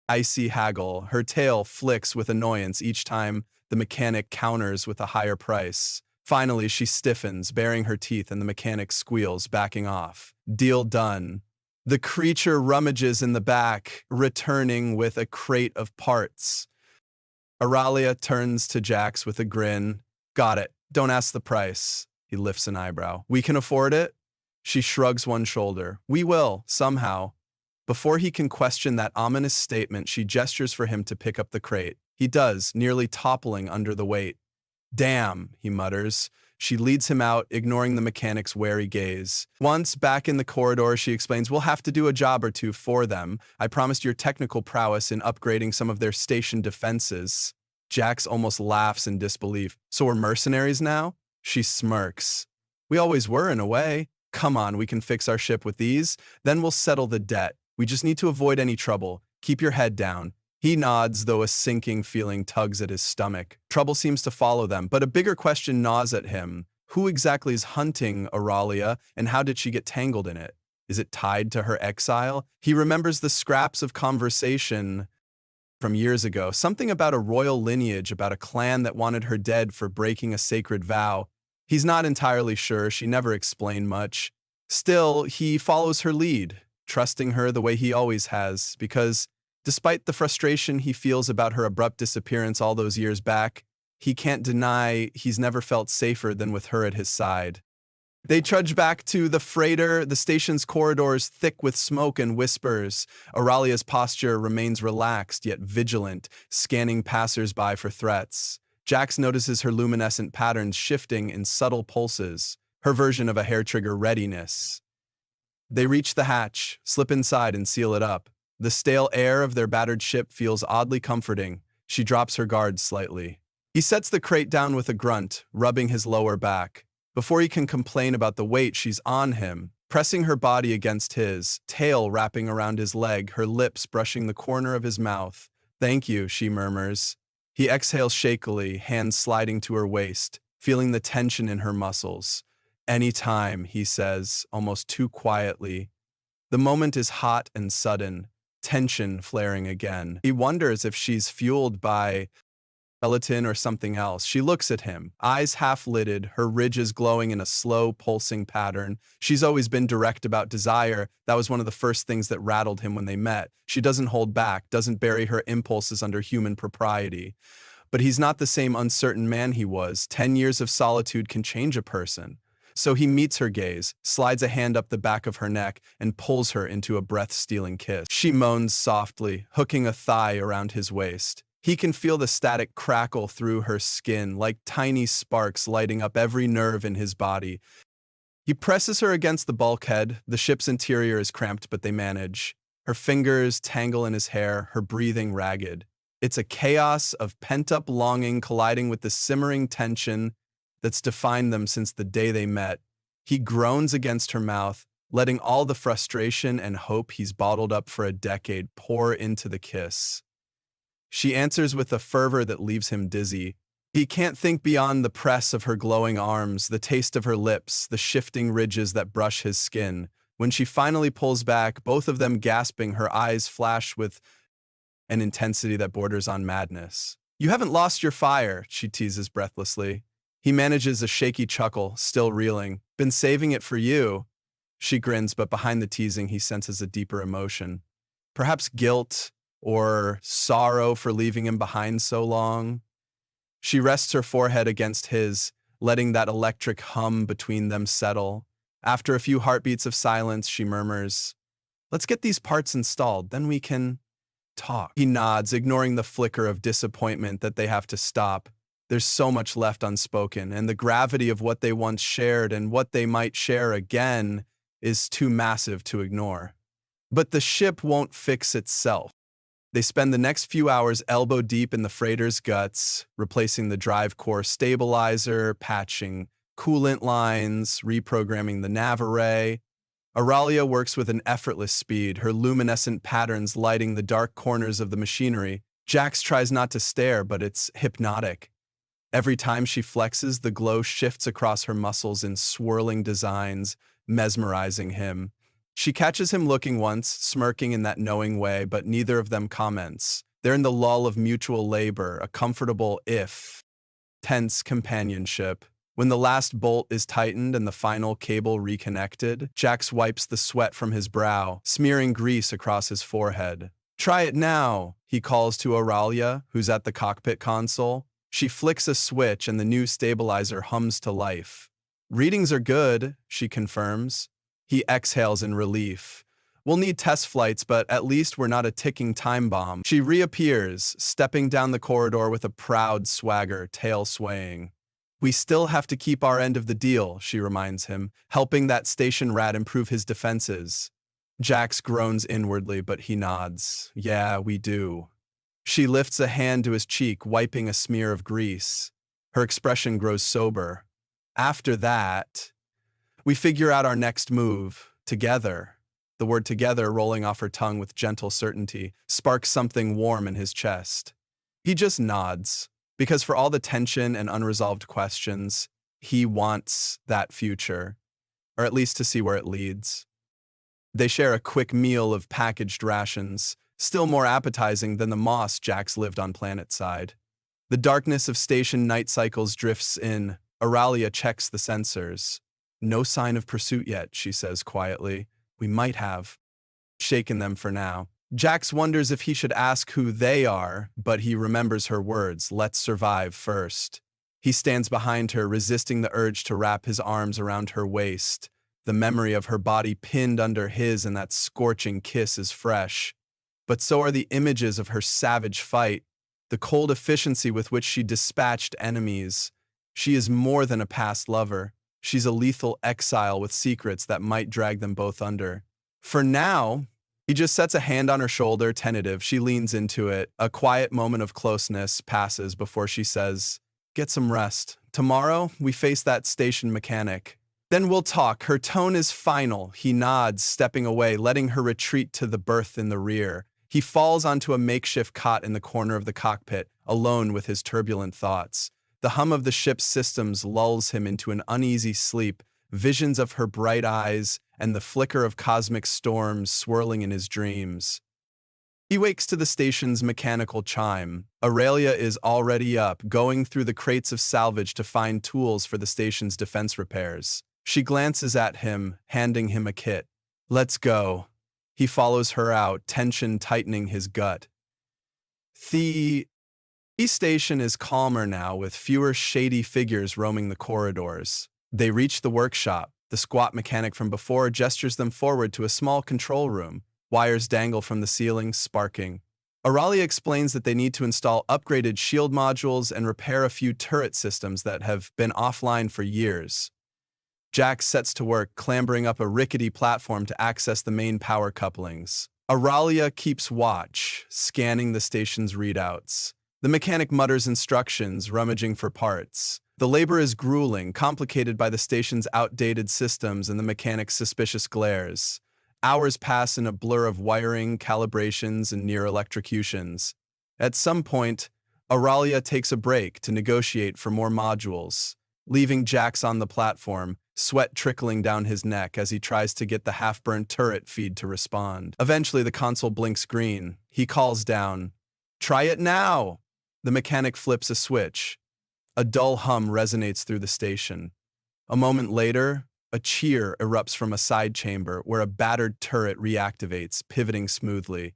icy haggle. Her tail flicks with annoyance each time The mechanic counters with a higher price. Finally, she stiffens, baring her teeth, and the mechanic squeals, backing off. Deal done. The creature rummages in the back, returning with a crate of parts. Auralia turns to Jax with a grin. Got it. Don't ask the price. He lifts an eyebrow. We can afford it? She shrugs one shoulder. We will, somehow. Before he can question that ominous statement, she gestures for him to pick up the crate. He does, nearly toppling under the weight. Damn, he mutters. She leads him out, ignoring the mechanic's wary gaze. Once back in the corridor, she explains, we'll have to do a job or two for them. I promised your technical prowess in upgrading some of their station defenses. Jax almost laughs in disbelief. So we're mercenaries now? She smirks. We always were, in a way. Come on, we can fix our ship with these. Then we'll settle the debt. We just need to avoid any trouble. Keep your head down. He nods, though a sinking feeling tugs at his stomach. Trouble seems to follow them, but a bigger question gnaws at him. Who exactly is hunting Auralia, and how did she get tangled in it? Is it tied to her exile? He remembers the scraps of conversation from years ago, something about a royal lineage, about a clan that wanted her dead for breaking a sacred vow. He's not entirely sure, she never explained much. Still, he follows her lead, trusting her the way he always has, because despite the frustration he feels about her abrupt disappearance all those years back, he can't deny he's never felt safer than with her at his side. They trudge back to the freighter, the station's corridors thick with smoke and whispers. Auralia's posture remains relaxed yet vigilant, scanning passers-by for threats. Jax notices her luminescent patterns shifting in subtle pulses, her version of a hair-trigger readiness. They reach the hatch, slip inside, and seal it up. The stale air of their battered ship feels oddly comforting. She drops her guard slightly. He sets the crate down with a grunt, rubbing his lower back. Before he can complain about the weight, she's on him, pressing her body against his, tail wrapping around his leg, her lips brushing the corner of his mouth. Thank you, she murmurs. He exhales shakily, hands sliding to her waist, feeling the tension in her muscles. Anytime, he says, almost too quietly. The moment is hot and sudden, tension flaring again. He wonders if she's fueled by gelatin or something else. She looks at him, eyes half-lidded, her ridges glowing in a slow, pulsing pattern. She's always been direct about desire. That was one of the first things that rattled him when they met. She doesn't hold back, doesn't bury her impulses under human propriety. But he's not the same uncertain man he was. 10 years of solitude can change a person. So he meets her gaze, slides a hand up the back of her neck, and pulls her into a breath-stealing kiss. She moans softly, hooking a thigh around his waist. He can feel the static crackle through her skin, like tiny sparks lighting up every nerve in his body. He presses her against the bulkhead. The ship's interior is cramped, but they manage. Her fingers tangle in his hair, her breathing ragged. It's a chaos of pent-up longing colliding with the simmering tension that's defined them since the day they met. He groans against her mouth, letting all the frustration and hope he's bottled up for a decade pour into the kiss. She answers with a fervor that leaves him dizzy. He can't think beyond the press of her glowing arms, the taste of her lips, the shifting ridges that brush his skin. When she finally pulls back, both of them gasping, her eyes flash with an intensity that borders on madness. You haven't lost your fire, she teases breathlessly. He manages a shaky chuckle, still reeling. Been saving it for you. She grins, but behind the teasing, he senses a deeper emotion. Perhaps guilt or sorrow for leaving him behind so long. She rests her forehead against his, letting that electric hum between them settle. After a few heartbeats of silence, she murmurs, "Let's get these parts installed, then we can talk." He nods, ignoring the flicker of disappointment that they have to stop. There's so much left unspoken, and the gravity of what they once shared and what they might share again is too massive to ignore. But the ship won't fix itself. They spend the next few hours elbow deep in the freighter's guts, replacing the drive core stabilizer, patching coolant lines, reprogramming the nav array. Auralia works with an effortless speed, her luminescent patterns lighting the dark corners of the machinery. Jax tries not to stare, but it's hypnotic. Every time she flexes, the glow shifts across her muscles in swirling designs, mesmerizing him. She catches him looking once, smirking in that knowing way, but neither of them comments. They're in the lull of mutual labor, a comfortable, if tense companionship. When the last bolt is tightened and the final cable reconnected, Jax wipes the sweat from his brow, smearing grease across his forehead. "Try it now," he calls to Auralia, who's at the cockpit console. She flicks a switch and the new stabilizer hums to life. "Readings are good," she confirms. He exhales in relief. "We'll need test flights, but at least we're not a ticking time bomb." She reappears, stepping down the corridor with a proud swagger, tail swaying. "We still have to keep our end of the deal," she reminds him, helping that station rat improve his defenses. Jax groans inwardly, but he nods. "Yeah, we do." She lifts a hand to his cheek, wiping a smear of grease. Her expression grows sober. "After that, we figure out our next move, together." The word "together," rolling off her tongue with gentle certainty, sparks something warm in his chest. He just nods, because for all the tension and unresolved questions, he wants that future, or at least to see where it leads. They share a quick meal of packaged rations, still more appetizing than the moss Jax lived on planetside. The darkness of station night cycles drifts in. Auralia checks the sensors. "No sign of pursuit yet," she says quietly. "We might have shaken them for now." Jax wonders if he should ask who they are, but he remembers her words, "Let's survive first." He stands behind her, resisting the urge to wrap his arms around her waist. The memory of her body pinned under his and that scorching kiss is fresh. But so are the images of her savage fight, the cold efficiency with which she dispatched enemies. She is more than a past lover. She's a lethal exile with secrets that might drag them both under. For now, he just sets a hand on her shoulder, tentative. She leans into it. A quiet moment of closeness passes before she says, "Get some rest. Tomorrow, we face that station mechanic. Then we'll talk." Her tone is final. He nods, stepping away, letting her retreat to the berth in the rear. He falls onto a makeshift cot in the corner of the cockpit, alone with his turbulent thoughts. The hum of the ship's systems lulls him into an uneasy sleep, visions of her bright eyes and the flicker of cosmic storms swirling in his dreams. He wakes to the station's mechanical chime. Auralia is already up, going through the crates of salvage to find tools for the station's defense repairs. She glances at him, handing him a kit. "Let's go." He follows her out, tension tightening his gut. The station is calmer now, with fewer shady figures roaming the corridors. They reach the workshop. The squat mechanic from before gestures them forward to a small control room. Wires dangle from the ceiling, sparking. Auralia explains that they need to install upgraded shield modules and repair a few turret systems that have been offline for years. Jax sets to work, clambering up a rickety platform to access the main power couplings. Auralia keeps watch, scanning the station's readouts. The mechanic mutters instructions, rummaging for parts. The labor is grueling, complicated by the station's outdated systems and the mechanic's suspicious glares. Hours pass in a blur of wiring, calibrations, and near electrocutions. At some point, Auralia takes a break to negotiate for more modules, leaving Jax on the platform, sweat trickling down his neck as he tries to get the half-burnt turret feed to respond. Eventually, the console blinks green. He calls down, "Try it now!" The mechanic flips a switch. A dull hum resonates through the station. A moment later, a cheer erupts from a side chamber where a battered turret reactivates, pivoting smoothly.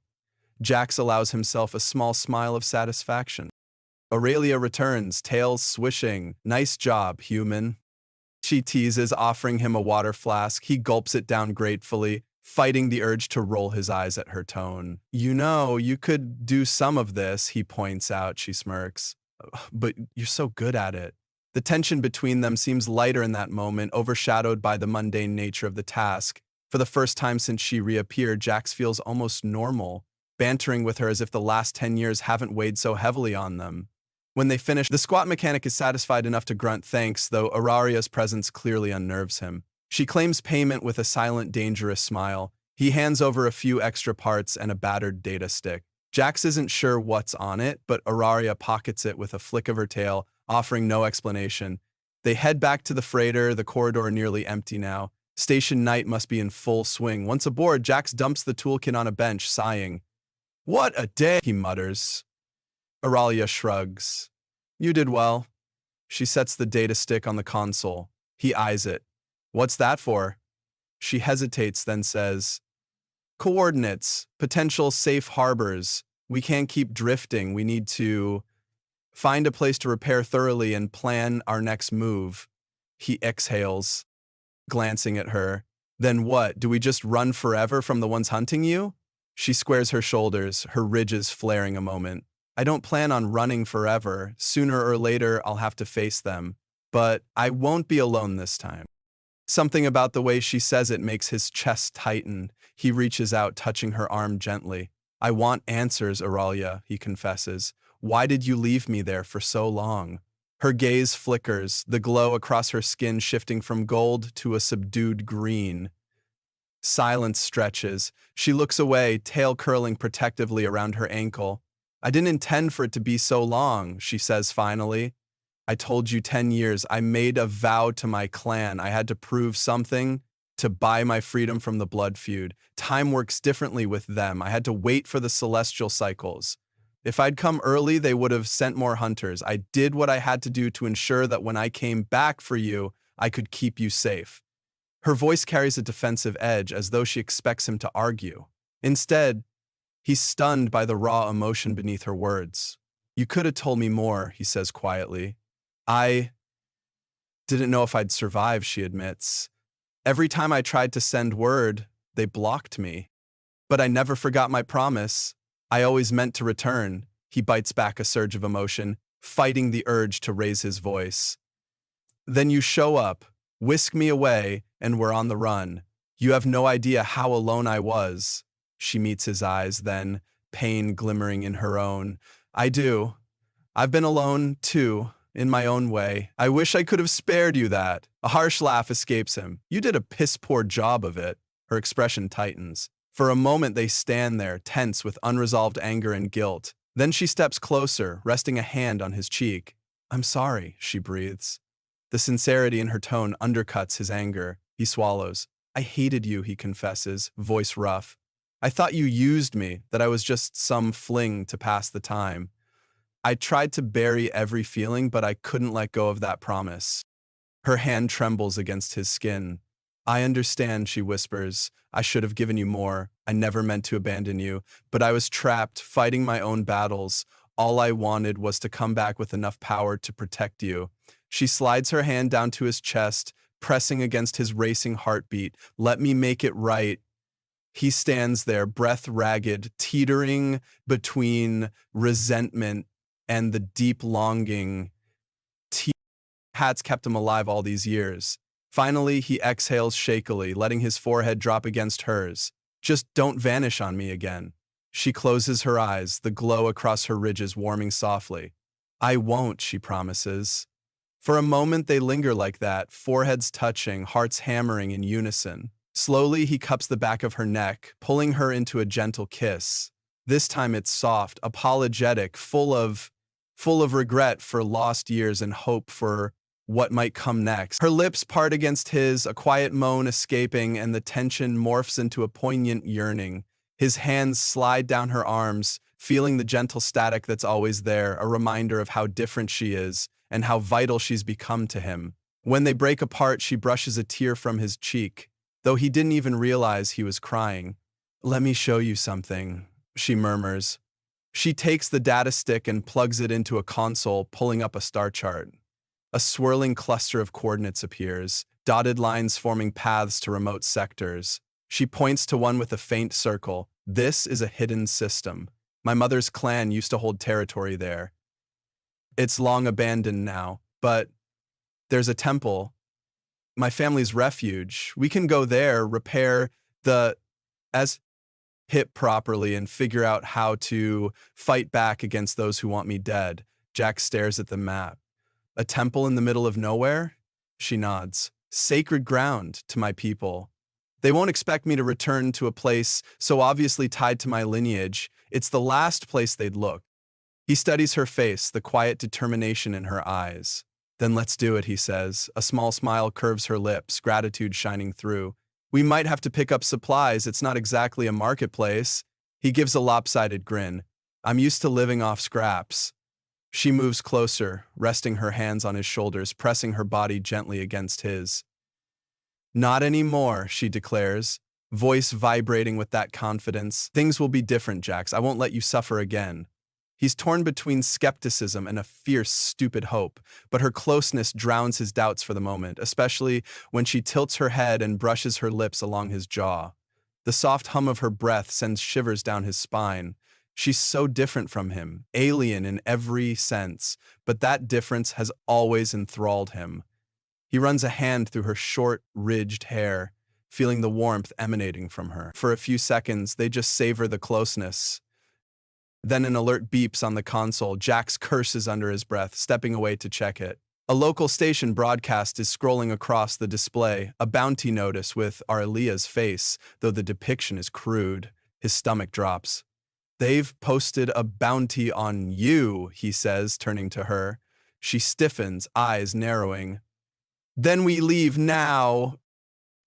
Jax allows himself a small smile of satisfaction. Auralia returns, tails swishing. "Nice job, human." She teases, offering him a water flask. He gulps it down gratefully, fighting the urge to roll his eyes at her tone. "You know, you could do some of this," he points out. She smirks. "But you're so good at it." The tension between them seems lighter in that moment, overshadowed by the mundane nature of the task. For the first time since she reappeared, Jax feels almost normal, bantering with her as if the last 10 years haven't weighed so heavily on them. When they finish, the squat mechanic is satisfied enough to grunt thanks, though Auraria's presence clearly unnerves him. She claims payment with a silent, dangerous smile. He hands over a few extra parts and a battered data stick. Jax isn't sure what's on it, but Auraria pockets it with a flick of her tail, offering no explanation. They head back to the freighter, the corridor nearly empty now. Station night must be in full swing. Once aboard, Jax dumps the toolkit on a bench, sighing. What a day, he mutters. Auralia shrugs. You did well. She sets the data stick on the console. He eyes it. What's that for? She hesitates, then says, Coordinates, potential safe harbors. We can't keep drifting. We need to find a place to repair thoroughly and plan our next move. He exhales, glancing at her. Then what? Do we just run forever from the ones hunting you? She squares her shoulders, her ridges flaring a moment. I don't plan on running forever. Sooner or later, I'll have to face them. But I won't be alone this time. Something about the way she says it makes his chest tighten. He reaches out, touching her arm gently. I want answers, Auralia, he confesses. Why did you leave me there for so long? Her gaze flickers, the glow across her skin shifting from gold to a subdued green. Silence stretches. She looks away, tail curling protectively around her ankle. I didn't intend for it to be so long, she says finally. I told you 10 years. I made a vow to my clan. I had to prove something to buy my freedom from the blood feud. Time works differently with them. I had to wait for the celestial cycles. If I'd come early, they would have sent more hunters. I did what I had to do to ensure that when I came back for you, I could keep you safe. Her voice carries a defensive edge, as though she expects him to argue. Instead, he's stunned by the raw emotion beneath her words. You could have told me more, he says quietly. I didn't know if I'd survive, she admits. Every time I tried to send word, they blocked me. But I never forgot my promise. I always meant to return. He bites back a surge of emotion, fighting the urge to raise his voice. Then you show up, whisk me away, and we're on the run. You have no idea how alone I was. She meets his eyes, then, pain glimmering in her own. I do. I've been alone, too. In my own way. I wish I could have spared you that. A harsh laugh escapes him. You did a piss-poor job of it. Her expression tightens. For a moment they stand there, tense with unresolved anger and guilt. Then she steps closer, resting a hand on his cheek. I'm sorry, she breathes. The sincerity in her tone undercuts his anger. He swallows. I hated you, he confesses, voice rough. I thought you used me, that I was just some fling to pass the time. I tried to bury every feeling, but I couldn't let go of that promise. Her hand trembles against his skin. I understand, she whispers. I should have given you more. I never meant to abandon you, but I was trapped, fighting my own battles. All I wanted was to come back with enough power to protect you. She slides her hand down to his chest, pressing against his racing heartbeat. Let me make it right. He stands there, breath ragged, teetering between resentment and the deep longing. Hats kept him alive all these years. Finally, he exhales shakily, letting his forehead drop against hers. Just don't vanish on me again. She closes her eyes, the glow across her ridges warming softly. I won't, she promises. For a moment they linger like that, foreheads touching, hearts hammering in unison. Slowly he cups the back of her neck, pulling her into a gentle kiss. This time it's soft, apologetic, full of regret for lost years and hope for what might come next. Her lips part against his, a quiet moan escaping, and the tension morphs into a poignant yearning. His hands slide down her arms, feeling the gentle static that's always there, a reminder of how different she is and how vital she's become to him. When they break apart, she brushes a tear from his cheek, though he didn't even realize he was crying. Let me show you something, she murmurs. She takes the data stick and plugs it into a console, pulling up a star chart. A swirling cluster of coordinates appears, dotted lines forming paths to remote sectors. She points to one with a faint circle. This is a hidden system. My mother's clan used to hold territory there. It's long abandoned now, but there's a temple. My family's refuge. We can go there, repair the hit properly, and figure out how to fight back against those who want me dead. Jack stares at the map. A temple in the middle of nowhere? She nods. Sacred ground to my people. They won't expect me to return to a place so obviously tied to my lineage. It's the last place they'd look. He studies her face, the quiet determination in her eyes. Then let's do it, he says. A small smile curves her lips, gratitude shining through. We might have to pick up supplies. It's not exactly a marketplace. He gives a lopsided grin. I'm used to living off scraps. She moves closer, resting her hands on his shoulders, pressing her body gently against his. Not anymore, she declares, voice vibrating with that confidence. Things will be different, Jax. I won't let you suffer again. He's torn between skepticism and a fierce, stupid hope, but her closeness drowns his doubts for the moment, especially when she tilts her head and brushes her lips along his jaw. The soft hum of her breath sends shivers down his spine. She's so different from him, alien in every sense, but that difference has always enthralled him. He runs a hand through her short, ridged hair, feeling the warmth emanating from her. For a few seconds, they just savor the closeness. Then an alert beeps on the console. Jax curses under his breath, stepping away to check it. A local station broadcast is scrolling across the display, a bounty notice with Arlia's face, though the depiction is crude. His stomach drops. They've posted a bounty on you, he says, turning to her. She stiffens, eyes narrowing. Then we leave now.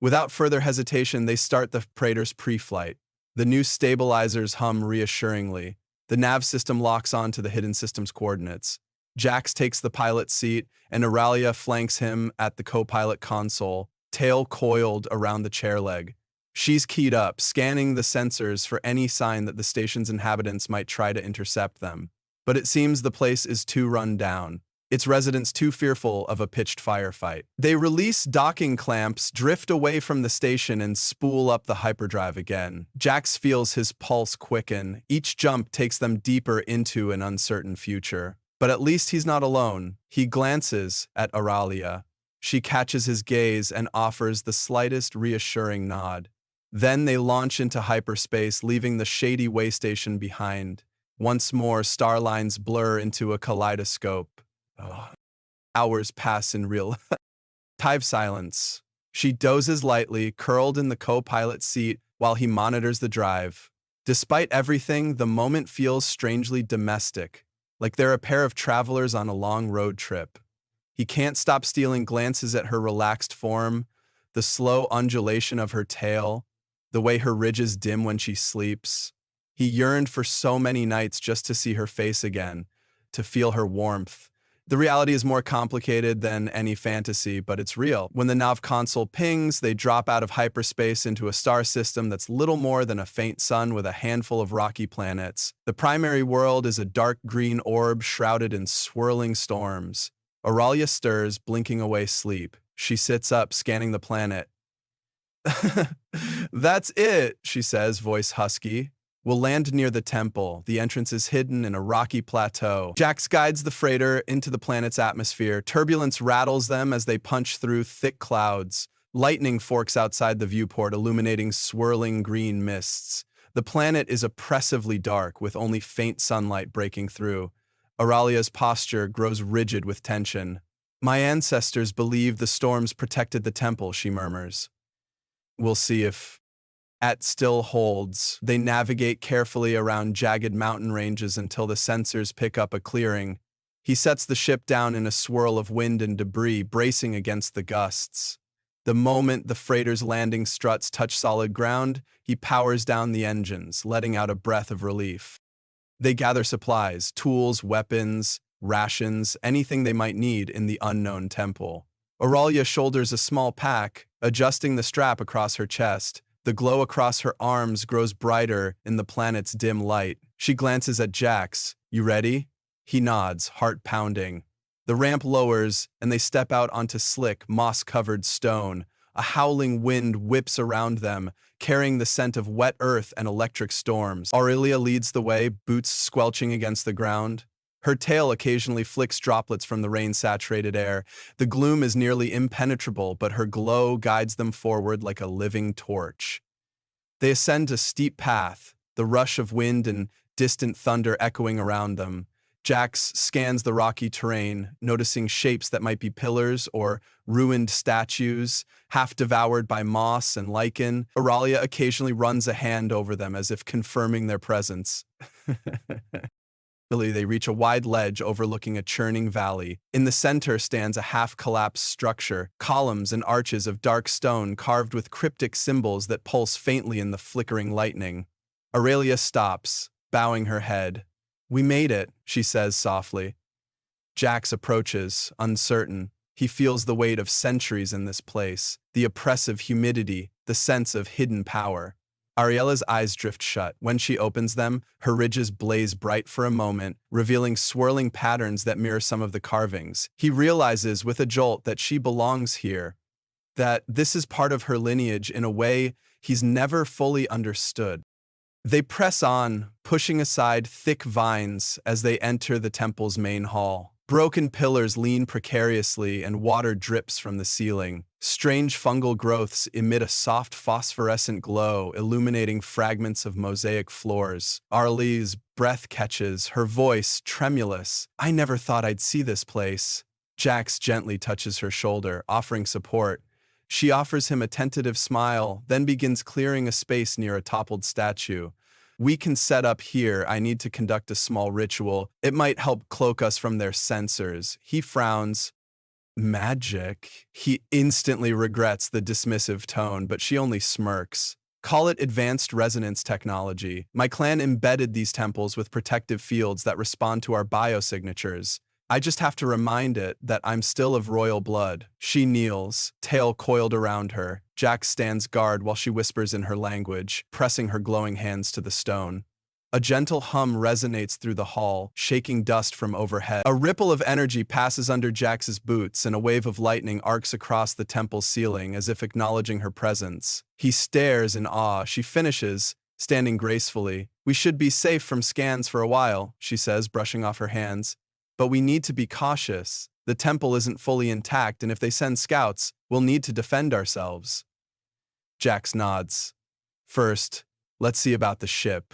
Without further hesitation, they start the Praetor's pre-flight. The new stabilizers hum reassuringly. The nav system locks on to the hidden system's coordinates. Jax takes the pilot's seat, and Auralia flanks him at the co-pilot console, tail coiled around the chair leg. She's keyed up, scanning the sensors for any sign that the station's inhabitants might try to intercept them. But it seems the place is too run down. Its residents too fearful of a pitched firefight. They release docking clamps, drift away from the station, and spool up the hyperdrive again. Jax feels his pulse quicken. Each jump takes them deeper into an uncertain future. But at least he's not alone. He glances at Auralia. She catches his gaze and offers the slightest reassuring nod. Then they launch into hyperspace, leaving the shady way station behind. Once more, star lines blur into a kaleidoscope. Hours pass in real time silence. She dozes lightly, curled in the co-pilot seat while he monitors the drive. Despite everything, the moment feels strangely domestic, like they're a pair of travelers on a long road trip. He can't stop stealing glances at her relaxed form, the slow undulation of her tail, the way her ridges dim when she sleeps. He yearned for so many nights just to see her face again, to feel her warmth. The reality is more complicated than any fantasy, but it's real. When the nav console pings, they drop out of hyperspace into a star system that's little more than a faint sun with a handful of rocky planets. The primary world is a dark green orb shrouded in swirling storms. Auralia stirs, blinking away sleep. She sits up, scanning the planet. That's it, she says, voice husky. We'll land near the temple. The entrance is hidden in a rocky plateau. Jax guides the freighter into the planet's atmosphere. Turbulence rattles them as they punch through thick clouds. Lightning forks outside the viewport, illuminating swirling green mists. The planet is oppressively dark, with only faint sunlight breaking through. Auralia's posture grows rigid with tension. My ancestors believed the storms protected the temple, she murmurs. We'll see if At still holds. They navigate carefully around jagged mountain ranges until the sensors pick up a clearing. He sets the ship down in a swirl of wind and debris, bracing against the gusts. The moment the freighter's landing struts touch solid ground, he powers down the engines, letting out a breath of relief. They gather supplies, tools, weapons, rations, anything they might need in the unknown temple. Auralia shoulders a small pack, adjusting the strap across her chest. The glow across her arms grows brighter in the planet's dim light. She glances at Jax. You ready? He nods, heart pounding. The ramp lowers, and they step out onto slick, moss-covered stone. A howling wind whips around them, carrying the scent of wet earth and electric storms. Aurelia leads the way, boots squelching against the ground. Her tail occasionally flicks droplets from the rain-saturated air. The gloom is nearly impenetrable, but her glow guides them forward like a living torch. They ascend a steep path, the rush of wind and distant thunder echoing around them. Jax scans the rocky terrain, noticing shapes that might be pillars or ruined statues, half devoured by moss and lichen. Auralia occasionally runs a hand over them as if confirming their presence. They reach a wide ledge overlooking a churning valley. In the center stands a half-collapsed structure, columns and arches of dark stone carved with cryptic symbols that pulse faintly in the flickering lightning. Aurelia stops, bowing her head. "We made it," she says softly. Jax approaches, uncertain. He feels the weight of centuries in this place, the oppressive humidity, the sense of hidden power. Ariela's eyes drift shut. When she opens them, her ridges blaze bright for a moment, revealing swirling patterns that mirror some of the carvings. He realizes with a jolt that she belongs here, that this is part of her lineage in a way he's never fully understood. They press on, pushing aside thick vines as they enter the temple's main hall. Broken pillars lean precariously and water drips from the ceiling. Strange fungal growths emit a soft phosphorescent glow, illuminating fragments of mosaic floors. Arlie's breath catches, her voice tremulous. "I never thought I'd see this place." Jax gently touches her shoulder, offering support. She offers him a tentative smile, then begins clearing a space near a toppled statue. "We can set up here. I need to conduct a small ritual. It might help cloak us from their censors." He frowns. "Magic?" He instantly regrets the dismissive tone, but she only smirks. "Call it advanced resonance technology. My clan embedded these temples with protective fields that respond to our biosignatures. I just have to remind it that I'm still of royal blood." She kneels, tail coiled around her. Jax stands guard while she whispers in her language, pressing her glowing hands to the stone. A gentle hum resonates through the hall, shaking dust from overhead. A ripple of energy passes under Jax's boots, and a wave of lightning arcs across the temple's ceiling as if acknowledging her presence. He stares in awe. She finishes, standing gracefully. "We should be safe from scans for a while," she says, brushing off her hands. "But we need to be cautious. The temple isn't fully intact, and if they send scouts, we'll need to defend ourselves." Jax nods. "First, let's see about the ship.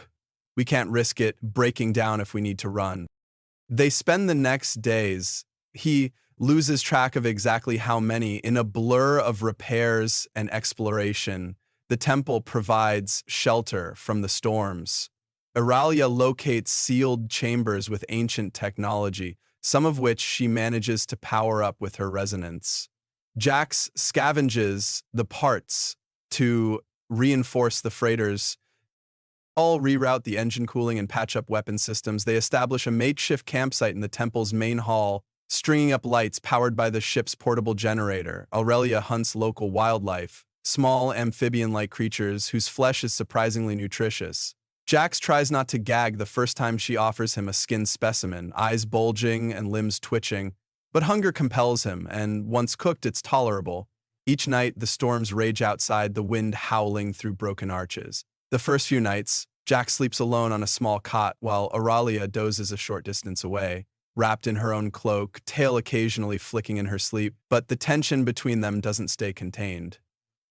We can't risk it breaking down if we need to run." They spend the next days. He loses track of exactly how many in a blur of repairs and exploration. The temple provides shelter from the storms. Aurelia locates sealed chambers with ancient technology, some of which she manages to power up with her resonance. Jax scavenges the parts to reinforce the freighters, all reroute the engine cooling and patch up weapon systems. They establish a makeshift campsite in the temple's main hall, stringing up lights powered by the ship's portable generator. Aurelia hunts local wildlife, small amphibian-like creatures whose flesh is surprisingly nutritious. Jax tries not to gag the first time she offers him a skinned specimen, eyes bulging and limbs twitching, but hunger compels him, and once cooked, it's tolerable. Each night, the storms rage outside, the wind howling through broken arches. The first few nights, Jax sleeps alone on a small cot while Aurelia dozes a short distance away, wrapped in her own cloak, tail occasionally flicking in her sleep, but the tension between them doesn't stay contained.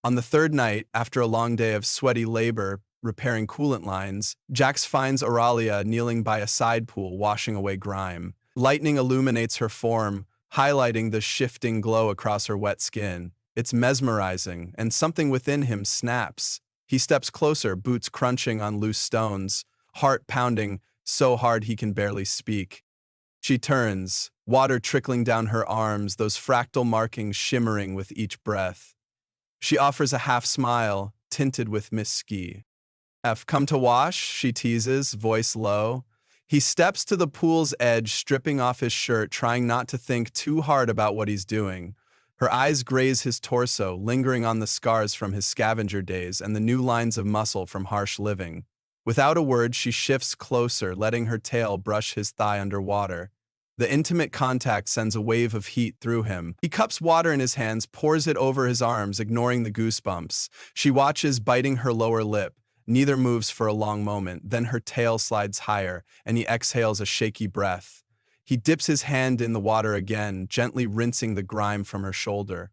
On the third night, after a long day of sweaty labor repairing coolant lines, Jax finds Aurelia kneeling by a side pool, washing away grime. Lightning illuminates her form, highlighting the shifting glow across her wet skin. It's mesmerizing, and something within him snaps. He steps closer, boots crunching on loose stones, heart pounding so hard he can barely speak. She turns, water trickling down her arms, those fractal markings shimmering with each breath. She offers a half smile, tinted with misski. "Come to wash?" she teases, voice low. He steps to the pool's edge, stripping off his shirt, trying not to think too hard about what he's doing. Her eyes graze his torso, lingering on the scars from his scavenger days and the new lines of muscle from harsh living. Without a word, she shifts closer, letting her tail brush his thigh underwater. The intimate contact sends a wave of heat through him. He cups water in his hands, pours it over his arms, ignoring the goosebumps. She watches, biting her lower lip. Neither moves for a long moment, then her tail slides higher, and he exhales a shaky breath. He dips his hand in the water again, gently rinsing the grime from her shoulder.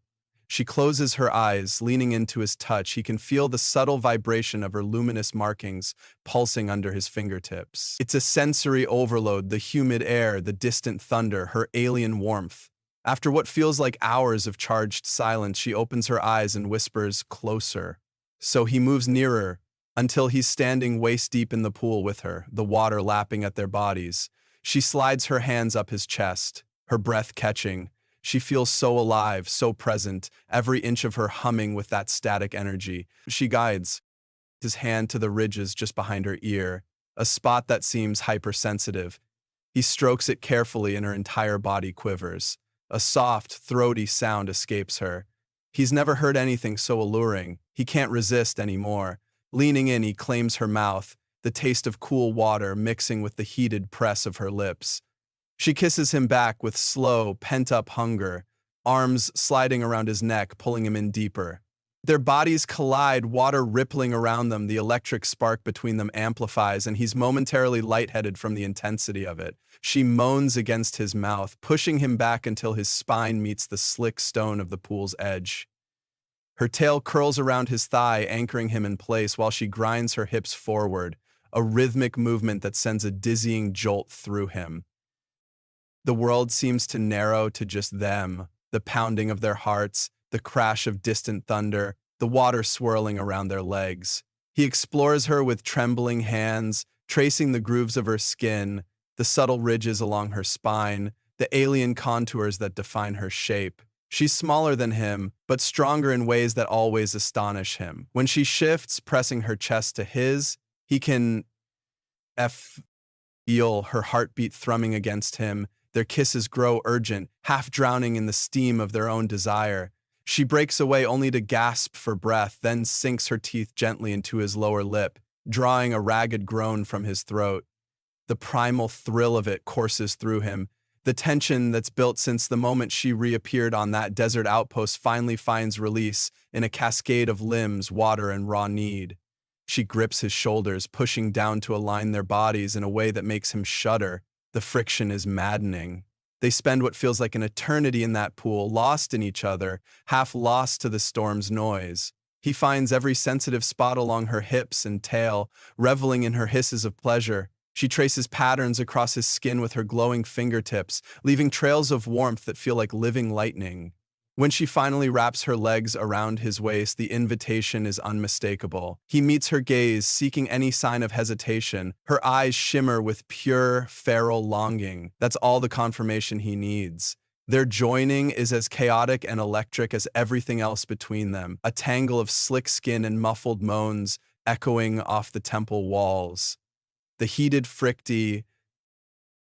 She closes her eyes, leaning into his touch. He can feel the subtle vibration of her luminous markings pulsing under his fingertips. It's a sensory overload, the humid air, the distant thunder, her alien warmth. After what feels like hours of charged silence, she opens her eyes and whispers, "Closer." So he moves nearer, until he's standing waist-deep in the pool with her, the water lapping at their bodies. She slides her hands up his chest, her breath catching. She feels so alive, so present, every inch of her humming with that static energy. She guides. his hand to the ridges just behind her ear, a spot that seems hypersensitive. He strokes it carefully and her entire body quivers. A soft, throaty sound escapes her. He's never heard anything so alluring. He can't resist anymore. Leaning in, he claims her mouth, the taste of cool water mixing with the heated press of her lips. She kisses him back with slow, pent-up hunger, arms sliding around his neck, pulling him in deeper. Their bodies collide, water rippling around them, the electric spark between them amplifies, and he's momentarily lightheaded from the intensity of it. She moans against his mouth, pushing him back until his spine meets the slick stone of the pool's edge. Her tail curls around his thigh, anchoring him in place while she grinds her hips forward, a rhythmic movement that sends a dizzying jolt through him. The world seems to narrow to just them, the pounding of their hearts, the crash of distant thunder, the water swirling around their legs. He explores her with trembling hands, tracing the grooves of her skin, the subtle ridges along her spine, the alien contours that define her shape. She's smaller than him, but stronger in ways that always astonish him. When she shifts, pressing her chest to his, he can feel her heartbeat thrumming against him. Their kisses grow urgent, half drowning in the steam of their own desire. She breaks away only to gasp for breath, then sinks her teeth gently into his lower lip, drawing a ragged groan from his throat. The primal thrill of it courses through him. The tension that's built since the moment she reappeared on that desert outpost finally finds release in a cascade of limbs, water, and raw need. She grips his shoulders, pushing down to align their bodies in a way that makes him shudder. The friction is maddening. They spend what feels like an eternity in that pool, lost in each other, half lost to the storm's noise. He finds every sensitive spot along her hips and tail, reveling in her hisses of pleasure. She traces patterns across his skin with her glowing fingertips, leaving trails of warmth that feel like living lightning. When she finally wraps her legs around his waist, the invitation is unmistakable. He meets her gaze, seeking any sign of hesitation. Her eyes shimmer with pure, feral longing. That's all the confirmation he needs. Their joining is as chaotic and electric as everything else between them, a tangle of slick skin and muffled moans echoing off the temple walls. The heated fricty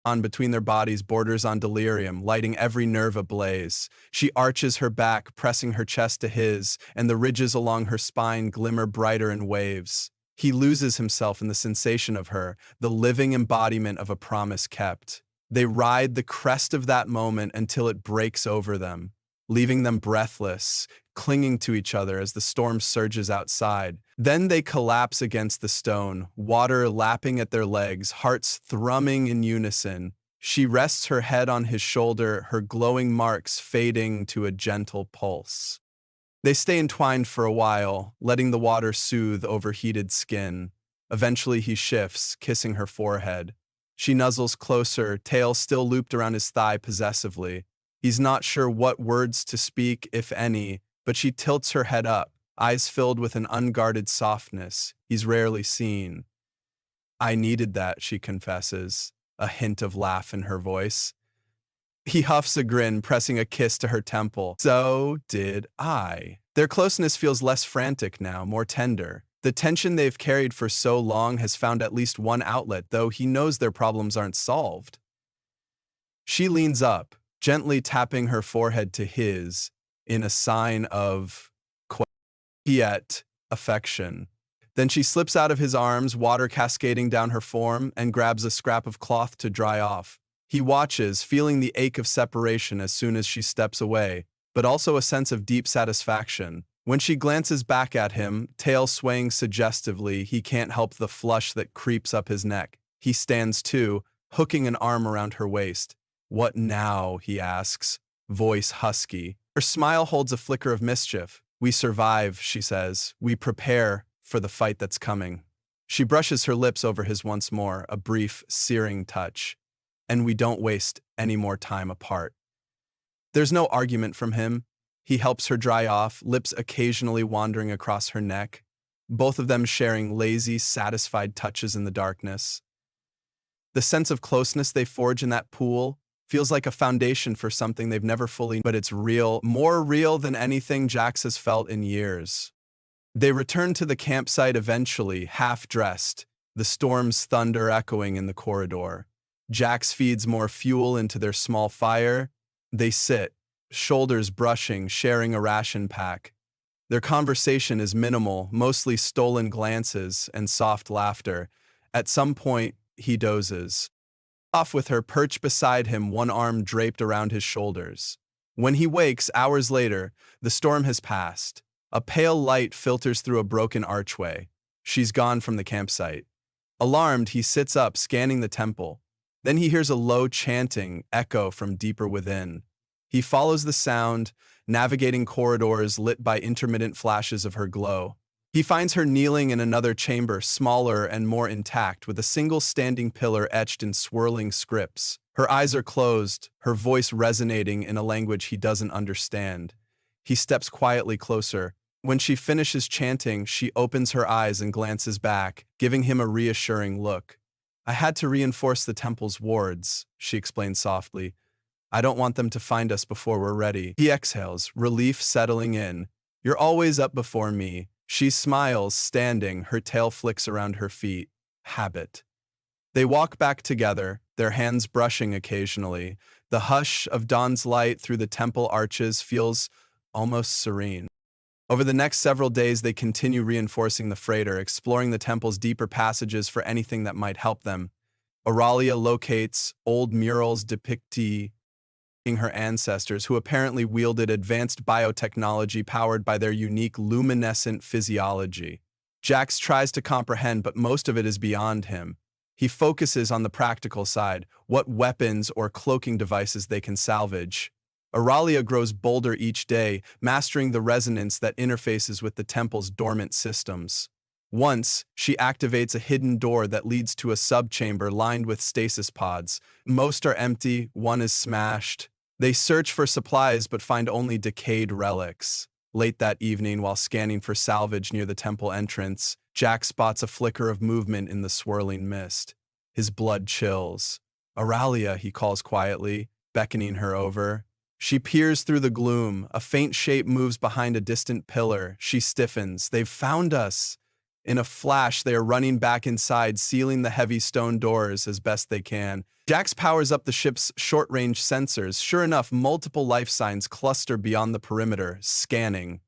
on between their bodies borders on delirium, lighting every nerve ablaze. She arches her back, pressing her chest to his, and the ridges along her spine glimmer brighter in waves. He loses himself in the sensation of her, the living embodiment of a promise kept. They ride the crest of that moment until it breaks over them, leaving them breathless, clinging to each other as the storm surges outside. Then they collapse against the stone, water lapping at their legs, hearts thrumming in unison. She rests her head on his shoulder, her glowing marks fading to a gentle pulse. They stay entwined for a while, letting the water soothe overheated skin. Eventually he shifts, kissing her forehead. She nuzzles closer, tail still looped around his thigh possessively. He's not sure what words to speak, if any, but she tilts her head up, eyes filled with an unguarded softness he's rarely seen. "I needed that," she confesses, a hint of laugh in her voice. He huffs a grin, pressing a kiss to her temple. "So did I." Their closeness feels less frantic now, more tender. The tension they've carried for so long has found at least one outlet, though he knows their problems aren't solved. She leans up, gently tapping her forehead to his, in a sign of quiet affection. Then she slips out of his arms, water cascading down her form, and grabs a scrap of cloth to dry off. He watches, feeling the ache of separation as soon as she steps away, but also a sense of deep satisfaction. When she glances back at him, tail swaying suggestively, he can't help the flush that creeps up his neck. He stands too, hooking an arm around her waist. "What now?" he asks, voice husky. Her smile holds a flicker of mischief. "We survive," she says. "We prepare for the fight that's coming." She brushes her lips over his once more, a brief, searing touch. "And we don't waste any more time apart." There's no argument from him. He helps her dry off, lips occasionally wandering across her neck, both of them sharing lazy, satisfied touches in the darkness. The sense of closeness they forge in that pool feels like a foundation for something they've never fully, but it's real, more real than anything Jax has felt in years. They return to the campsite eventually, half-dressed, the storm's thunder echoing in the corridor. Jax feeds more fuel into their small fire. They sit, shoulders brushing, sharing a ration pack. Their conversation is minimal, mostly stolen glances and soft laughter. At some point, he dozes off with her perched beside him, one arm draped around his shoulders. When he wakes, hours later, the storm has passed. A pale light filters through a broken archway. She's gone from the campsite. Alarmed, he sits up, scanning the temple. Then he hears a low chanting echo from deeper within. He follows the sound, navigating corridors lit by intermittent flashes of her glow. He finds her kneeling in another chamber, smaller and more intact, with a single standing pillar etched in swirling scripts. Her eyes are closed, her voice resonating in a language he doesn't understand. He steps quietly closer. When she finishes chanting, she opens her eyes and glances back, giving him a reassuring look. "I had to reinforce the temple's wards," she explains softly. "I don't want them to find us before we're ready." He exhales, relief settling in. "You're always up before me." She smiles, standing, her tail flicks around her feet. Habit. They walk back together, their hands brushing occasionally. The hush of dawn's light through the temple arches feels almost serene. Over the next several days, they continue reinforcing the freighter, exploring the temple's deeper passages for anything that might help them. Auralia locates old murals depicting her ancestors, who apparently wielded advanced biotechnology powered by their unique luminescent physiology. Jax tries to comprehend, but most of it is beyond him. He focuses on the practical side, what weapons or cloaking devices they can salvage. Auralia grows bolder each day, mastering the resonance that interfaces with the temple's dormant systems. Once, she activates a hidden door that leads to a subchamber lined with stasis pods. Most are empty, one is smashed. They search for supplies but find only decayed relics. Late that evening, while scanning for salvage near the temple entrance, Jack spots a flicker of movement in the swirling mist. His blood chills. "Auralia," he calls quietly, beckoning her over. She peers through the gloom. A faint shape moves behind a distant pillar. She stiffens. "They've found us." In a flash, they are running back inside, sealing the heavy stone doors as best they can. Jax powers up the ship's short-range sensors. Sure enough, multiple life signs cluster beyond the perimeter, scanning.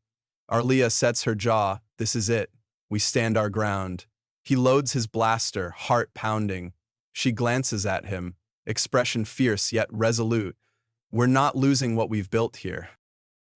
Auralia sets her jaw. "This is it. We stand our ground." He loads his blaster, heart pounding. She glances at him, expression fierce yet resolute. "We're not losing what we've built here."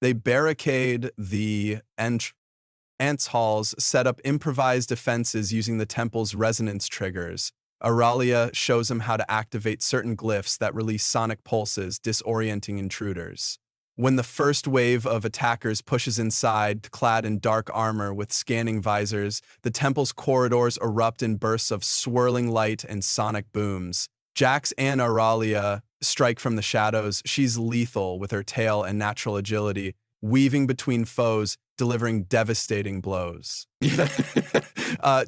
They barricade the ants halls, set up improvised defenses using the temple's resonance triggers. Auralia shows him how to activate certain glyphs that release sonic pulses, disorienting intruders. When the first wave of attackers pushes inside, clad in dark armor with scanning visors, the temple's corridors erupt in bursts of swirling light and sonic booms. Jax and Auralia strike from the shadows. She's lethal with her tail and natural agility, weaving between foes, delivering devastating blows.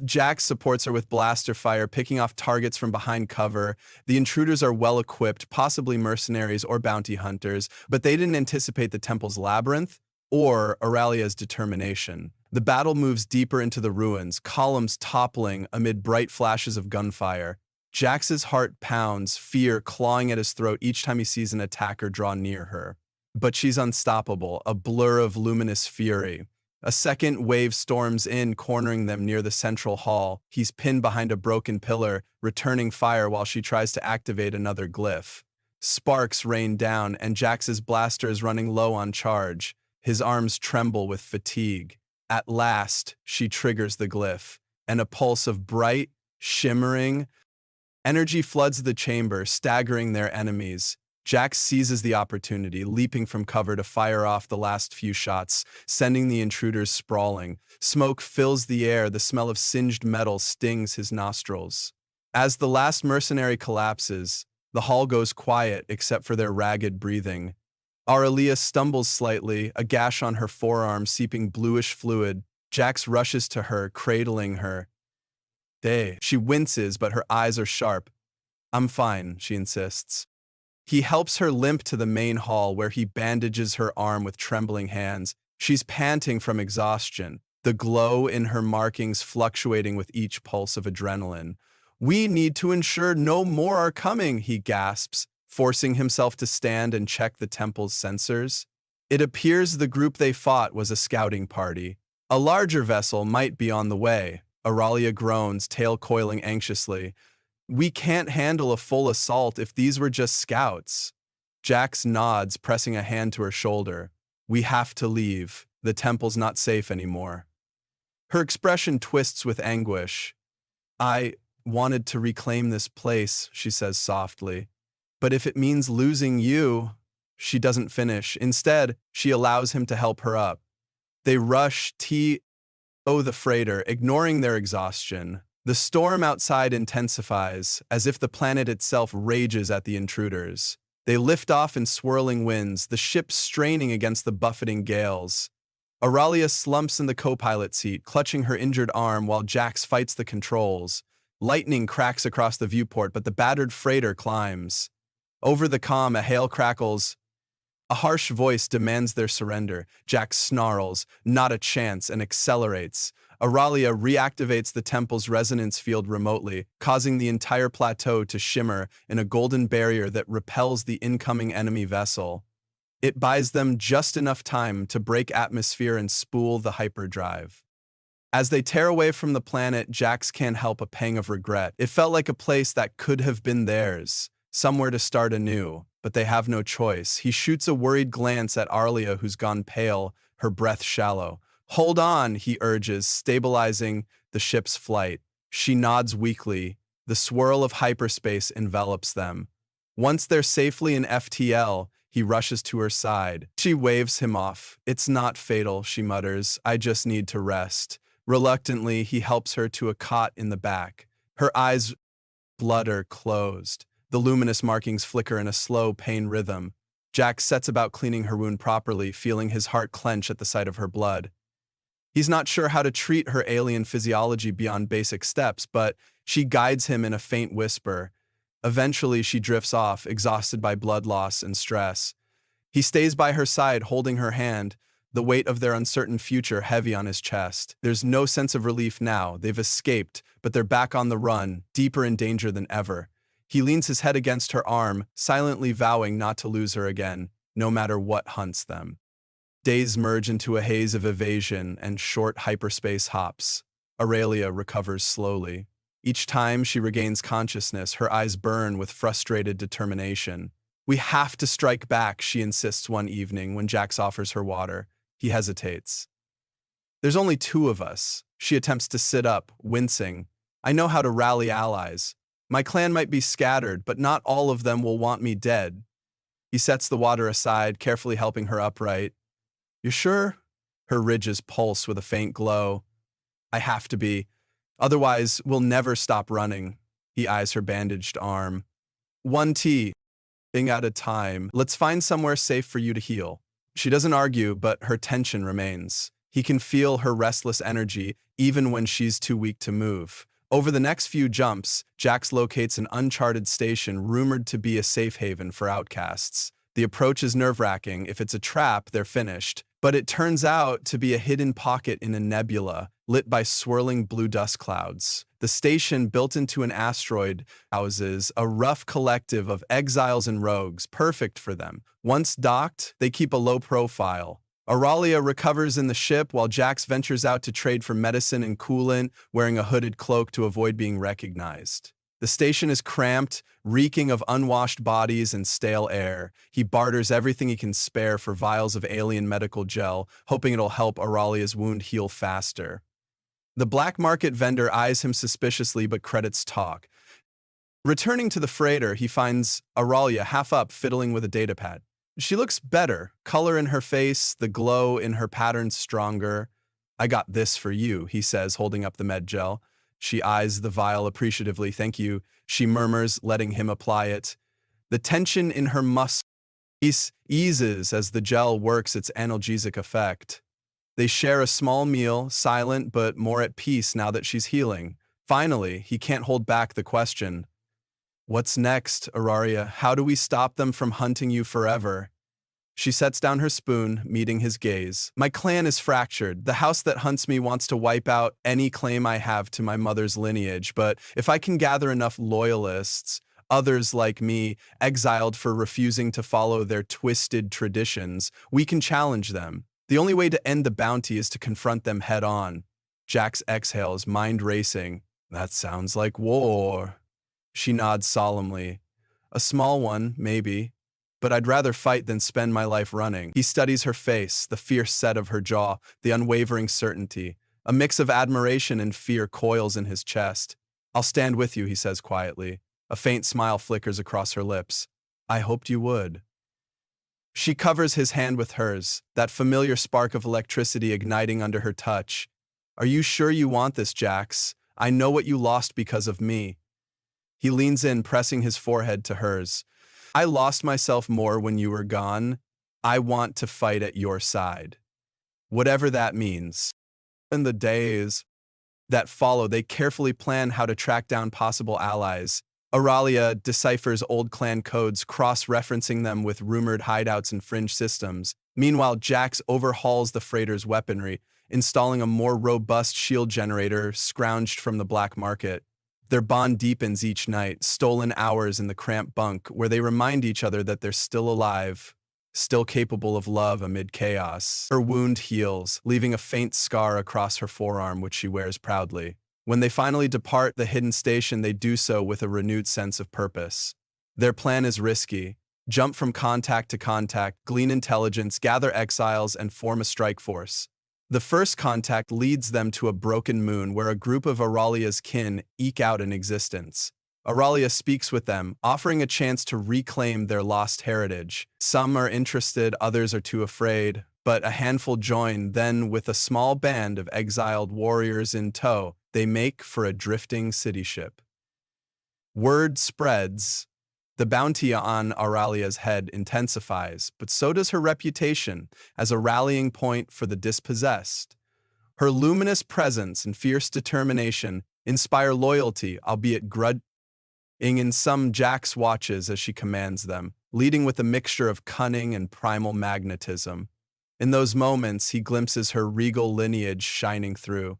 Jax supports her with blaster fire, picking off targets from behind cover. The intruders are well-equipped, possibly mercenaries or bounty hunters, but they didn't anticipate the temple's labyrinth or Auralia's determination. The battle moves deeper into the ruins, columns toppling amid bright flashes of gunfire. Jax's heart pounds, fear clawing at his throat each time he sees an attacker draw near her. But she's unstoppable, a blur of luminous fury. A second wave storms in, cornering them near the central hall. He's pinned behind a broken pillar, returning fire while she tries to activate another glyph. Sparks rain down, and Jax's blaster is running low on charge. His arms tremble with fatigue. At last, she triggers the glyph, and a pulse of bright, shimmering energy floods the chamber, staggering their enemies. Jax seizes the opportunity, leaping from cover to fire off the last few shots, sending the intruders sprawling. Smoke fills the air, the smell of singed metal stings his nostrils. As the last mercenary collapses, the hall goes quiet except for their ragged breathing. Auralia stumbles slightly, a gash on her forearm seeping bluish fluid. Jax rushes to her, cradling her. She winces, but her eyes are sharp. "I'm fine," she insists. He helps her limp to the main hall, where he bandages her arm with trembling hands. She's panting from exhaustion. the glow in her markings fluctuating with each pulse of adrenaline. "We need to ensure no more are coming," he gasps, forcing himself to stand and check the temple's sensors. It appears the group they fought was a scouting party. A larger vessel might be on the way. Auralia groans, tail coiling anxiously. "We can't handle a full assault if these were just scouts." Jax nods, pressing a hand to her shoulder. "We have to leave. The temple's not safe anymore." Her expression twists with anguish. "I wanted to reclaim this place," she says softly. "But if it means losing you—" She doesn't finish. Instead, she allows him to help her up. They rush the freighter, ignoring their exhaustion. The storm outside intensifies, as if the planet itself rages at the intruders. They lift off in swirling winds, the ship straining against the buffeting gales. Auralia slumps in the co-pilot seat, clutching her injured arm while Jax fights the controls. Lightning cracks across the viewport, but the battered freighter climbs. Over the comm, a hail crackles. A harsh voice demands their surrender. Jax snarls, "Not a chance," and accelerates. Auralia reactivates the temple's resonance field remotely, causing the entire plateau to shimmer in a golden barrier that repels the incoming enemy vessel. It buys them just enough time to break atmosphere and spool the hyperdrive. As they tear away from the planet, Jax can't help a pang of regret. It felt like a place that could have been theirs, somewhere to start anew, but they have no choice. He shoots a worried glance at Auralia, who's gone pale, her breath shallow. "Hold on," he urges, stabilizing the ship's flight. She nods weakly. The swirl of hyperspace envelops them. Once they're safely in FTL, he rushes to her side. She waves him off. "It's not fatal," she mutters. "I just need to rest." Reluctantly, he helps her to a cot in the back. Her eyes flutter closed. The luminous markings flicker in a slow pain rhythm. Jax sets about cleaning her wound properly, feeling his heart clench at the sight of her blood. He's not sure how to treat her alien physiology beyond basic steps, but she guides him in a faint whisper. Eventually, she drifts off, exhausted by blood loss and stress. He stays by her side, holding her hand, the weight of their uncertain future heavy on his chest. There's no sense of relief now. They've escaped, but they're back on the run, deeper in danger than ever. He leans his head against her arm, silently vowing not to lose her again, no matter what hunts them. Days merge into a haze of evasion and short hyperspace hops. Auralia recovers slowly. Each time she regains consciousness, her eyes burn with frustrated determination. "We have to strike back," she insists one evening when Jax offers her water. He hesitates. "There's only two of us." She attempts to sit up, wincing. "I know how to rally allies. My clan might be scattered, but not all of them will want me dead." He sets the water aside, carefully helping her upright. "You're sure?" Her ridges pulse with a faint glow. "I have to be. Otherwise, we'll never stop running." He eyes her bandaged arm. "One tea at a time. Let's find somewhere safe for you to heal." She doesn't argue, but her tension remains. He can feel her restless energy, even when she's too weak to move. Over the next few jumps, Jax locates an uncharted station rumored to be a safe haven for outcasts. The approach is nerve-wracking. If it's a trap, they're finished. But it turns out to be a hidden pocket in a nebula, lit by swirling blue dust clouds. The station, built into an asteroid, houses a rough collective of exiles and rogues, perfect for them. Once docked, they keep a low profile. Auralia recovers in the ship while Jax ventures out to trade for medicine and coolant, wearing a hooded cloak to avoid being recognized. The station is cramped, reeking of unwashed bodies and stale air. He barters everything he can spare for vials of alien medical gel, hoping it'll help Auralia's wound heal faster. The black market vendor eyes him suspiciously but credits talk. Returning to the freighter, he finds Auralia half up, fiddling with a datapad. She looks better, color in her face, the glow in her patterns stronger. "I got this for you," he says, holding up the med gel. She eyes the vial appreciatively. "Thank you," she murmurs, letting him apply it. The tension in her muscles eases as the gel works its analgesic effect. They share a small meal, silent but more at peace now that she's healing. Finally, he can't hold back the question. "What's next, Auralia? How do we stop them from hunting you forever?" She sets down her spoon, meeting his gaze. My clan is fractured. The house that hunts me wants to wipe out any claim I have to my mother's lineage, but if I can gather enough loyalists, others like me, exiled for refusing to follow their twisted traditions, we can challenge them. The only way to end the bounty is to confront them head on. Jax exhales, mind racing. That sounds like war. She nods solemnly. A small one, maybe. But I'd rather fight than spend my life running. He studies her face, the fierce set of her jaw, the unwavering certainty. A mix of admiration and fear coils in his chest. I'll stand with you, he says quietly. A faint smile flickers across her lips. I hoped you would. She covers his hand with hers, that familiar spark of electricity igniting under her touch. Are you sure you want this, Jax? I know what you lost because of me. He leans in, pressing his forehead to hers. I lost myself more when you were gone. I want to fight at your side. Whatever that means. In the days that follow, they carefully plan how to track down possible allies. Auralia deciphers old clan codes, cross-referencing them with rumored hideouts and fringe systems. Meanwhile, Jax overhauls the freighter's weaponry, installing a more robust shield generator scrounged from the black market. Their bond deepens each night, stolen hours in the cramped bunk, where they remind each other that they're still alive, still capable of love amid chaos. Her wound heals, leaving a faint scar across her forearm, which she wears proudly. When they finally depart the hidden station, they do so with a renewed sense of purpose. Their plan is risky. Jump from contact to contact, glean intelligence, gather exiles, and form a strike force. The first contact leads them to a broken moon where a group of Auralia's kin eke out an existence. Auralia speaks with them, offering a chance to reclaim their lost heritage. Some are interested, others are too afraid, but a handful join. Then, with a small band of exiled warriors in tow, they make for a drifting city ship. Word spreads. The bounty on Auralia's head intensifies, but so does her reputation as a rallying point for the dispossessed. Her luminous presence and fierce determination inspire loyalty, albeit grudging, in some. Jax watches as she commands them, leading with a mixture of cunning and primal magnetism. In those moments, he glimpses her regal lineage shining through.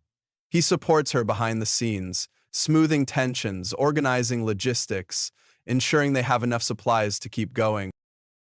He supports her behind the scenes, smoothing tensions, organizing logistics, ensuring they have enough supplies to keep going.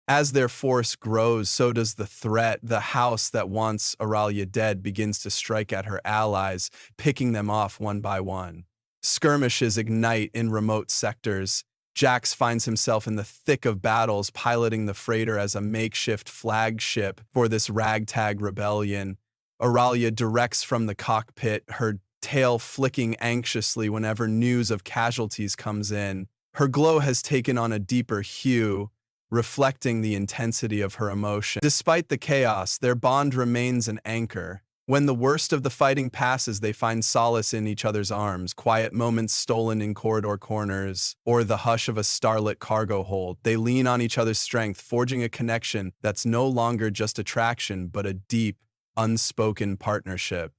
As their force grows, so does the threat. The house that wants Auralia dead begins to strike at her allies, picking them off one by one. Skirmishes ignite in remote sectors. Jax finds himself in the thick of battles, piloting the freighter as a makeshift flagship for this ragtag rebellion. Auralia directs from the cockpit, her tail flicking anxiously whenever news of casualties comes in. Her glow has taken on a deeper hue, reflecting the intensity of her emotion. Despite the chaos, their bond remains an anchor. When the worst of the fighting passes, they find solace in each other's arms, quiet moments stolen in corridor corners, or the hush of a starlit cargo hold. They lean on each other's strength, forging a connection that's no longer just attraction, but a deep, unspoken partnership.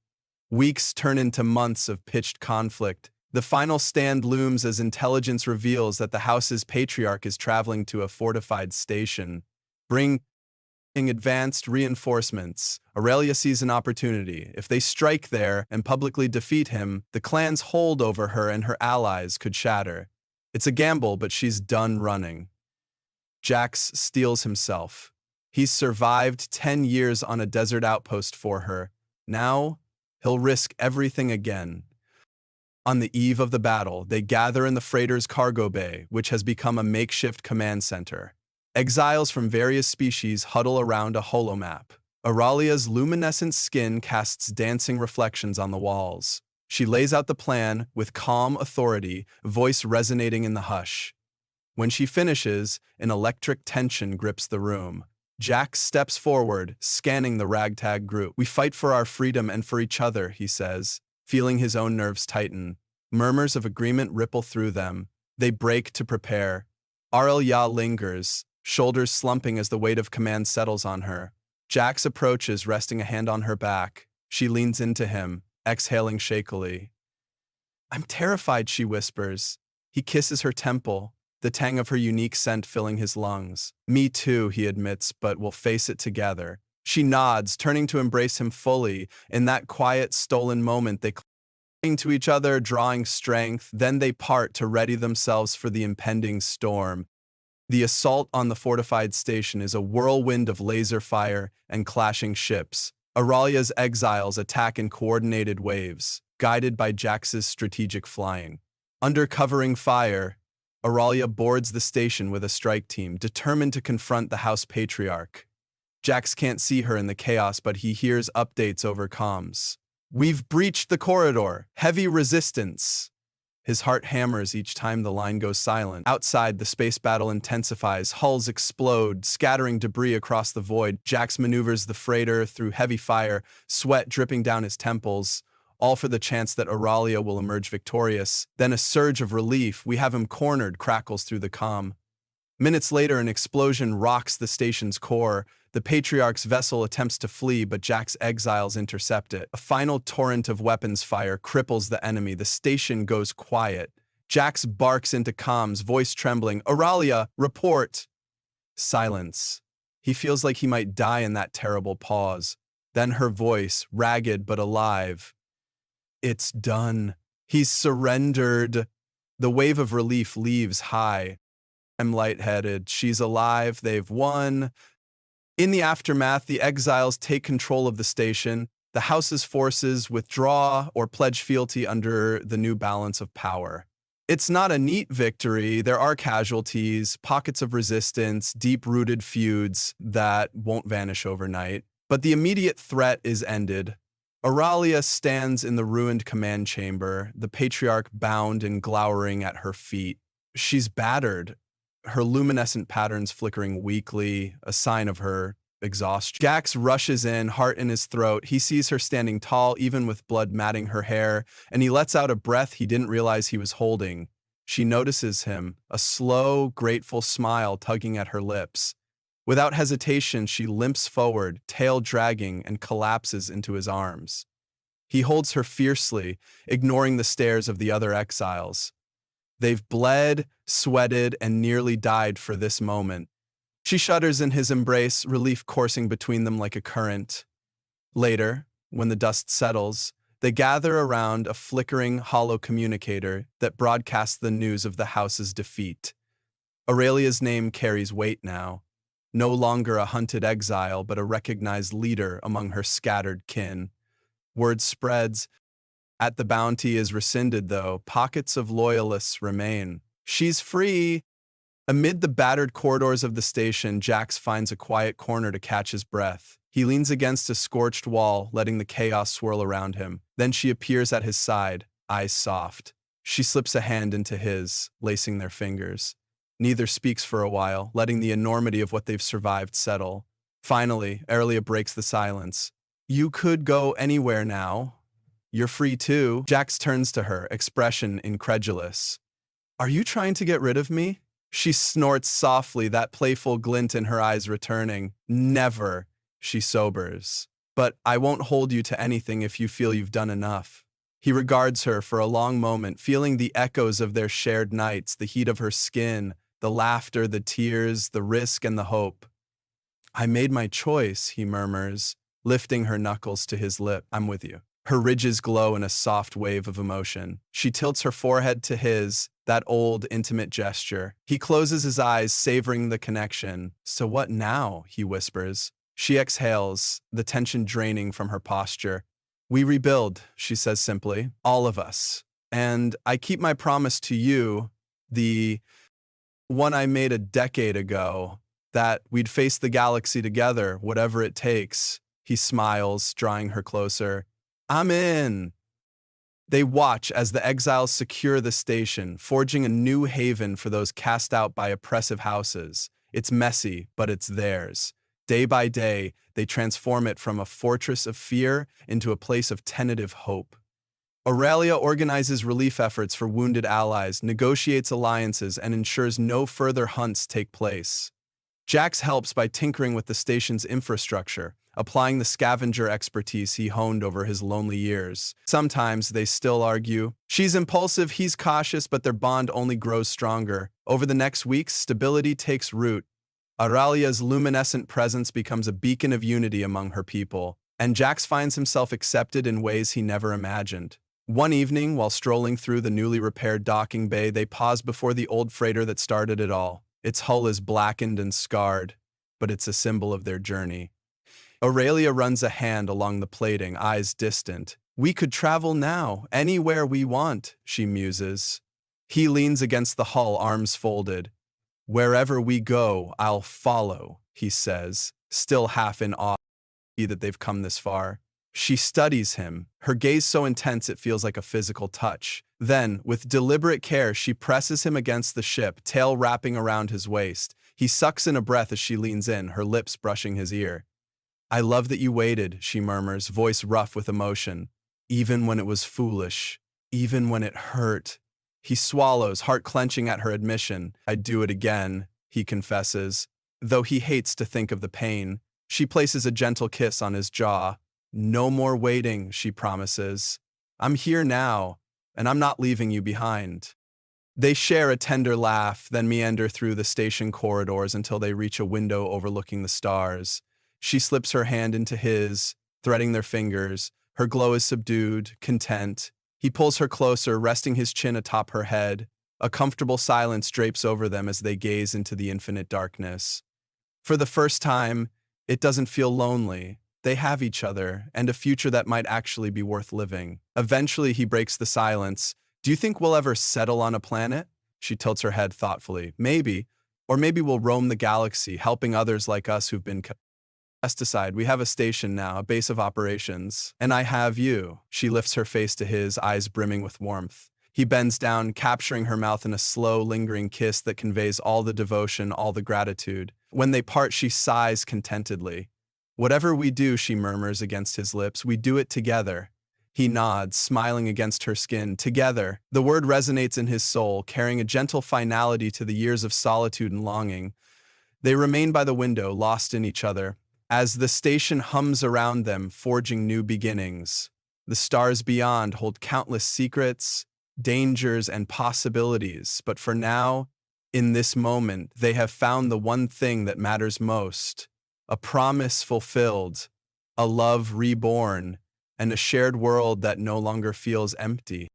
Weeks turn into months of pitched conflict. The final stand looms as intelligence reveals that the house's patriarch is traveling to a fortified station, bringing advanced reinforcements. Auralia sees an opportunity. If they strike there and publicly defeat him, the clan's hold over her and her allies could shatter. It's a gamble, but she's done running. Jax steels himself. He's survived 10 years on a desert outpost for her. Now, he'll risk everything again. On the eve of the battle, they gather in the freighter's cargo bay, which has become a makeshift command center. Exiles from various species huddle around a holomap. Auralia's luminescent skin casts dancing reflections on the walls. She lays out the plan with calm authority, voice resonating in the hush. When she finishes, an electric tension grips the room. Jax steps forward, scanning the ragtag group. We fight for our freedom and for each other, he says, feeling his own nerves tighten. Murmurs of agreement ripple through them. They break to prepare. Auralia lingers, shoulders slumping as the weight of command settles on her. Jax approaches, resting a hand on her back. She leans into him, exhaling shakily. I'm terrified, she whispers. He kisses her temple. the tang of her unique scent filling his lungs. Me too, he admits, but we'll face it together. She nods, turning to embrace him fully. In that quiet, stolen moment, they cling to each other, drawing strength. Then they part to ready themselves for the impending storm. The assault on the fortified station is a whirlwind of laser fire and clashing ships. Auralia's exiles attack in coordinated waves, guided by Jax's strategic flying. Under covering fire, Auralia boards the station with a strike team, determined to confront the House Patriarch. Jax can't see her in the chaos, but he hears updates over comms. "We've breached the corridor. Heavy resistance." His heart hammers each time the line goes silent. Outside, the space battle intensifies. Hulls explode, scattering debris across the void. Jax maneuvers the freighter through heavy fire, sweat dripping down his temples, all for the chance that Auralia will emerge victorious. Then a surge of relief. "We have him cornered," crackles through the comm. Minutes later, an explosion rocks the station's core. The Patriarch's vessel attempts to flee, but Jack's exiles intercept it. A final torrent of weapons fire cripples the enemy. The station goes quiet. Jax barks into comms, voice trembling. "Auralia, report!" Silence. He feels like he might die in that terrible pause. Then her voice, ragged but alive. "It's done. He's surrendered." The wave of relief leaves high. "I'm lightheaded. She's alive. They've won." In the aftermath, the exiles take control of the station. The House's forces withdraw or pledge fealty under the new balance of power. It's not a neat victory. There are casualties, pockets of resistance, deep-rooted feuds that won't vanish overnight. But the immediate threat is ended. Auralia stands in the ruined command chamber, the Patriarch bound and glowering at her feet. She's battered, her luminescent patterns flickering weakly, a sign of her exhaustion. Jax rushes in, heart in his throat. He sees her standing tall, even with blood matting her hair, and he lets out a breath he didn't realize he was holding. She notices him, a slow, grateful smile tugging at her lips. Without hesitation, she limps forward, tail dragging, and collapses into his arms. He holds her fiercely, ignoring the stares of the other exiles. They've bled, sweated, and nearly died for this moment. She shudders in his embrace, relief coursing between them like a current. Later, when the dust settles, they gather around a flickering, hollow communicator that broadcasts the news of the House's defeat. Auralia's name carries weight now. No longer a hunted exile, but a recognized leader among her scattered kin. Word spreads. The bounty is rescinded, though. Pockets of loyalists remain. She's free. Amid the battered corridors of the station, Jax finds a quiet corner to catch his breath. He leans against a scorched wall, letting the chaos swirl around him. Then she appears at his side, eyes soft. She slips a hand into his, lacing their fingers. Neither speaks for a while, letting the enormity of what they've survived settle. Finally, Auralia breaks the silence. "You could go anywhere now. You're free too." Jax turns to her, expression incredulous. "Are you trying to get rid of me?" She snorts softly, that playful glint in her eyes returning. "Never," she sobers. "But I won't hold you to anything if you feel you've done enough." He regards her for a long moment, feeling the echoes of their shared nights, the heat of her skin, the laughter, the tears, the risk, and the hope. "I made my choice," he murmurs, lifting her knuckles to his lip. "I'm with you." Her ridges glow in a soft wave of emotion. She tilts her forehead to his, that old, intimate gesture. He closes his eyes, savoring the connection. "So what now?" he whispers. She exhales, the tension draining from her posture. "We rebuild," she says simply. "All of us. And I keep my promise to you, the one I made a decade ago, that we'd face the galaxy together, whatever it takes." He smiles, drawing her closer. "I'm in." They watch as the exiles secure the station, forging a new haven for those cast out by oppressive houses. It's messy, but it's theirs. Day by day, they transform it from a fortress of fear into a place of tentative hope. Auralia organizes relief efforts for wounded allies, negotiates alliances, and ensures no further hunts take place. Jax helps by tinkering with the station's infrastructure, applying the scavenger expertise he honed over his lonely years. Sometimes they still argue. She's impulsive, he's cautious, but their bond only grows stronger. Over the next weeks, stability takes root. Auralia's luminescent presence becomes a beacon of unity among her people, and Jax finds himself accepted in ways he never imagined. One evening, while strolling through the newly repaired docking bay, they pause before the old freighter that started it all. Its hull is blackened and scarred, but it's a symbol of their journey. Aurelia runs a hand along the plating, eyes distant. "We could travel now, anywhere we want," she muses. He leans against the hull, arms folded. "Wherever we go, I'll follow," he says, still half in awe that they've come this far. She studies him, her gaze so intense it feels like a physical touch. Then, with deliberate care, she presses him against the ship, tail wrapping around his waist. He sucks in a breath as she leans in, her lips brushing his ear. "I love that you waited," she murmurs, voice rough with emotion. "Even when it was foolish, even when it hurt." He swallows, heart clenching at her admission. "I'd do it again," he confesses, though he hates to think of the pain. She places a gentle kiss on his jaw. "No more waiting," she promises. "I'm here now, and I'm not leaving you behind." They share a tender laugh, then meander through the station corridors until they reach a window overlooking the stars. She slips her hand into his, threading their fingers. Her glow is subdued, content. He pulls her closer, resting his chin atop her head. A comfortable silence drapes over them as they gaze into the infinite darkness. For the first time, it doesn't feel lonely. They have each other, and a future that might actually be worth living. Eventually, he breaks the silence. "Do you think we'll ever settle on a planet?" She tilts her head thoughtfully. "Maybe. Or maybe we'll roam the galaxy, helping others like us who've been aside. We have a station now, a base of operations. And I have you." She lifts her face to his, eyes brimming with warmth. He bends down, capturing her mouth in a slow, lingering kiss that conveys all the devotion, all the gratitude. When they part, she sighs contentedly. "Whatever we do," she murmurs against his lips, "we do it together." He nods, smiling against her skin. Together. The word resonates in his soul, carrying a gentle finality to the years of solitude and longing. They remain by the window, lost in each other, as the station hums around them, forging new beginnings. The stars beyond hold countless secrets, dangers, and possibilities, but for now, in this moment, they have found the one thing that matters most. A promise fulfilled, a love reborn, and a shared world that no longer feels empty.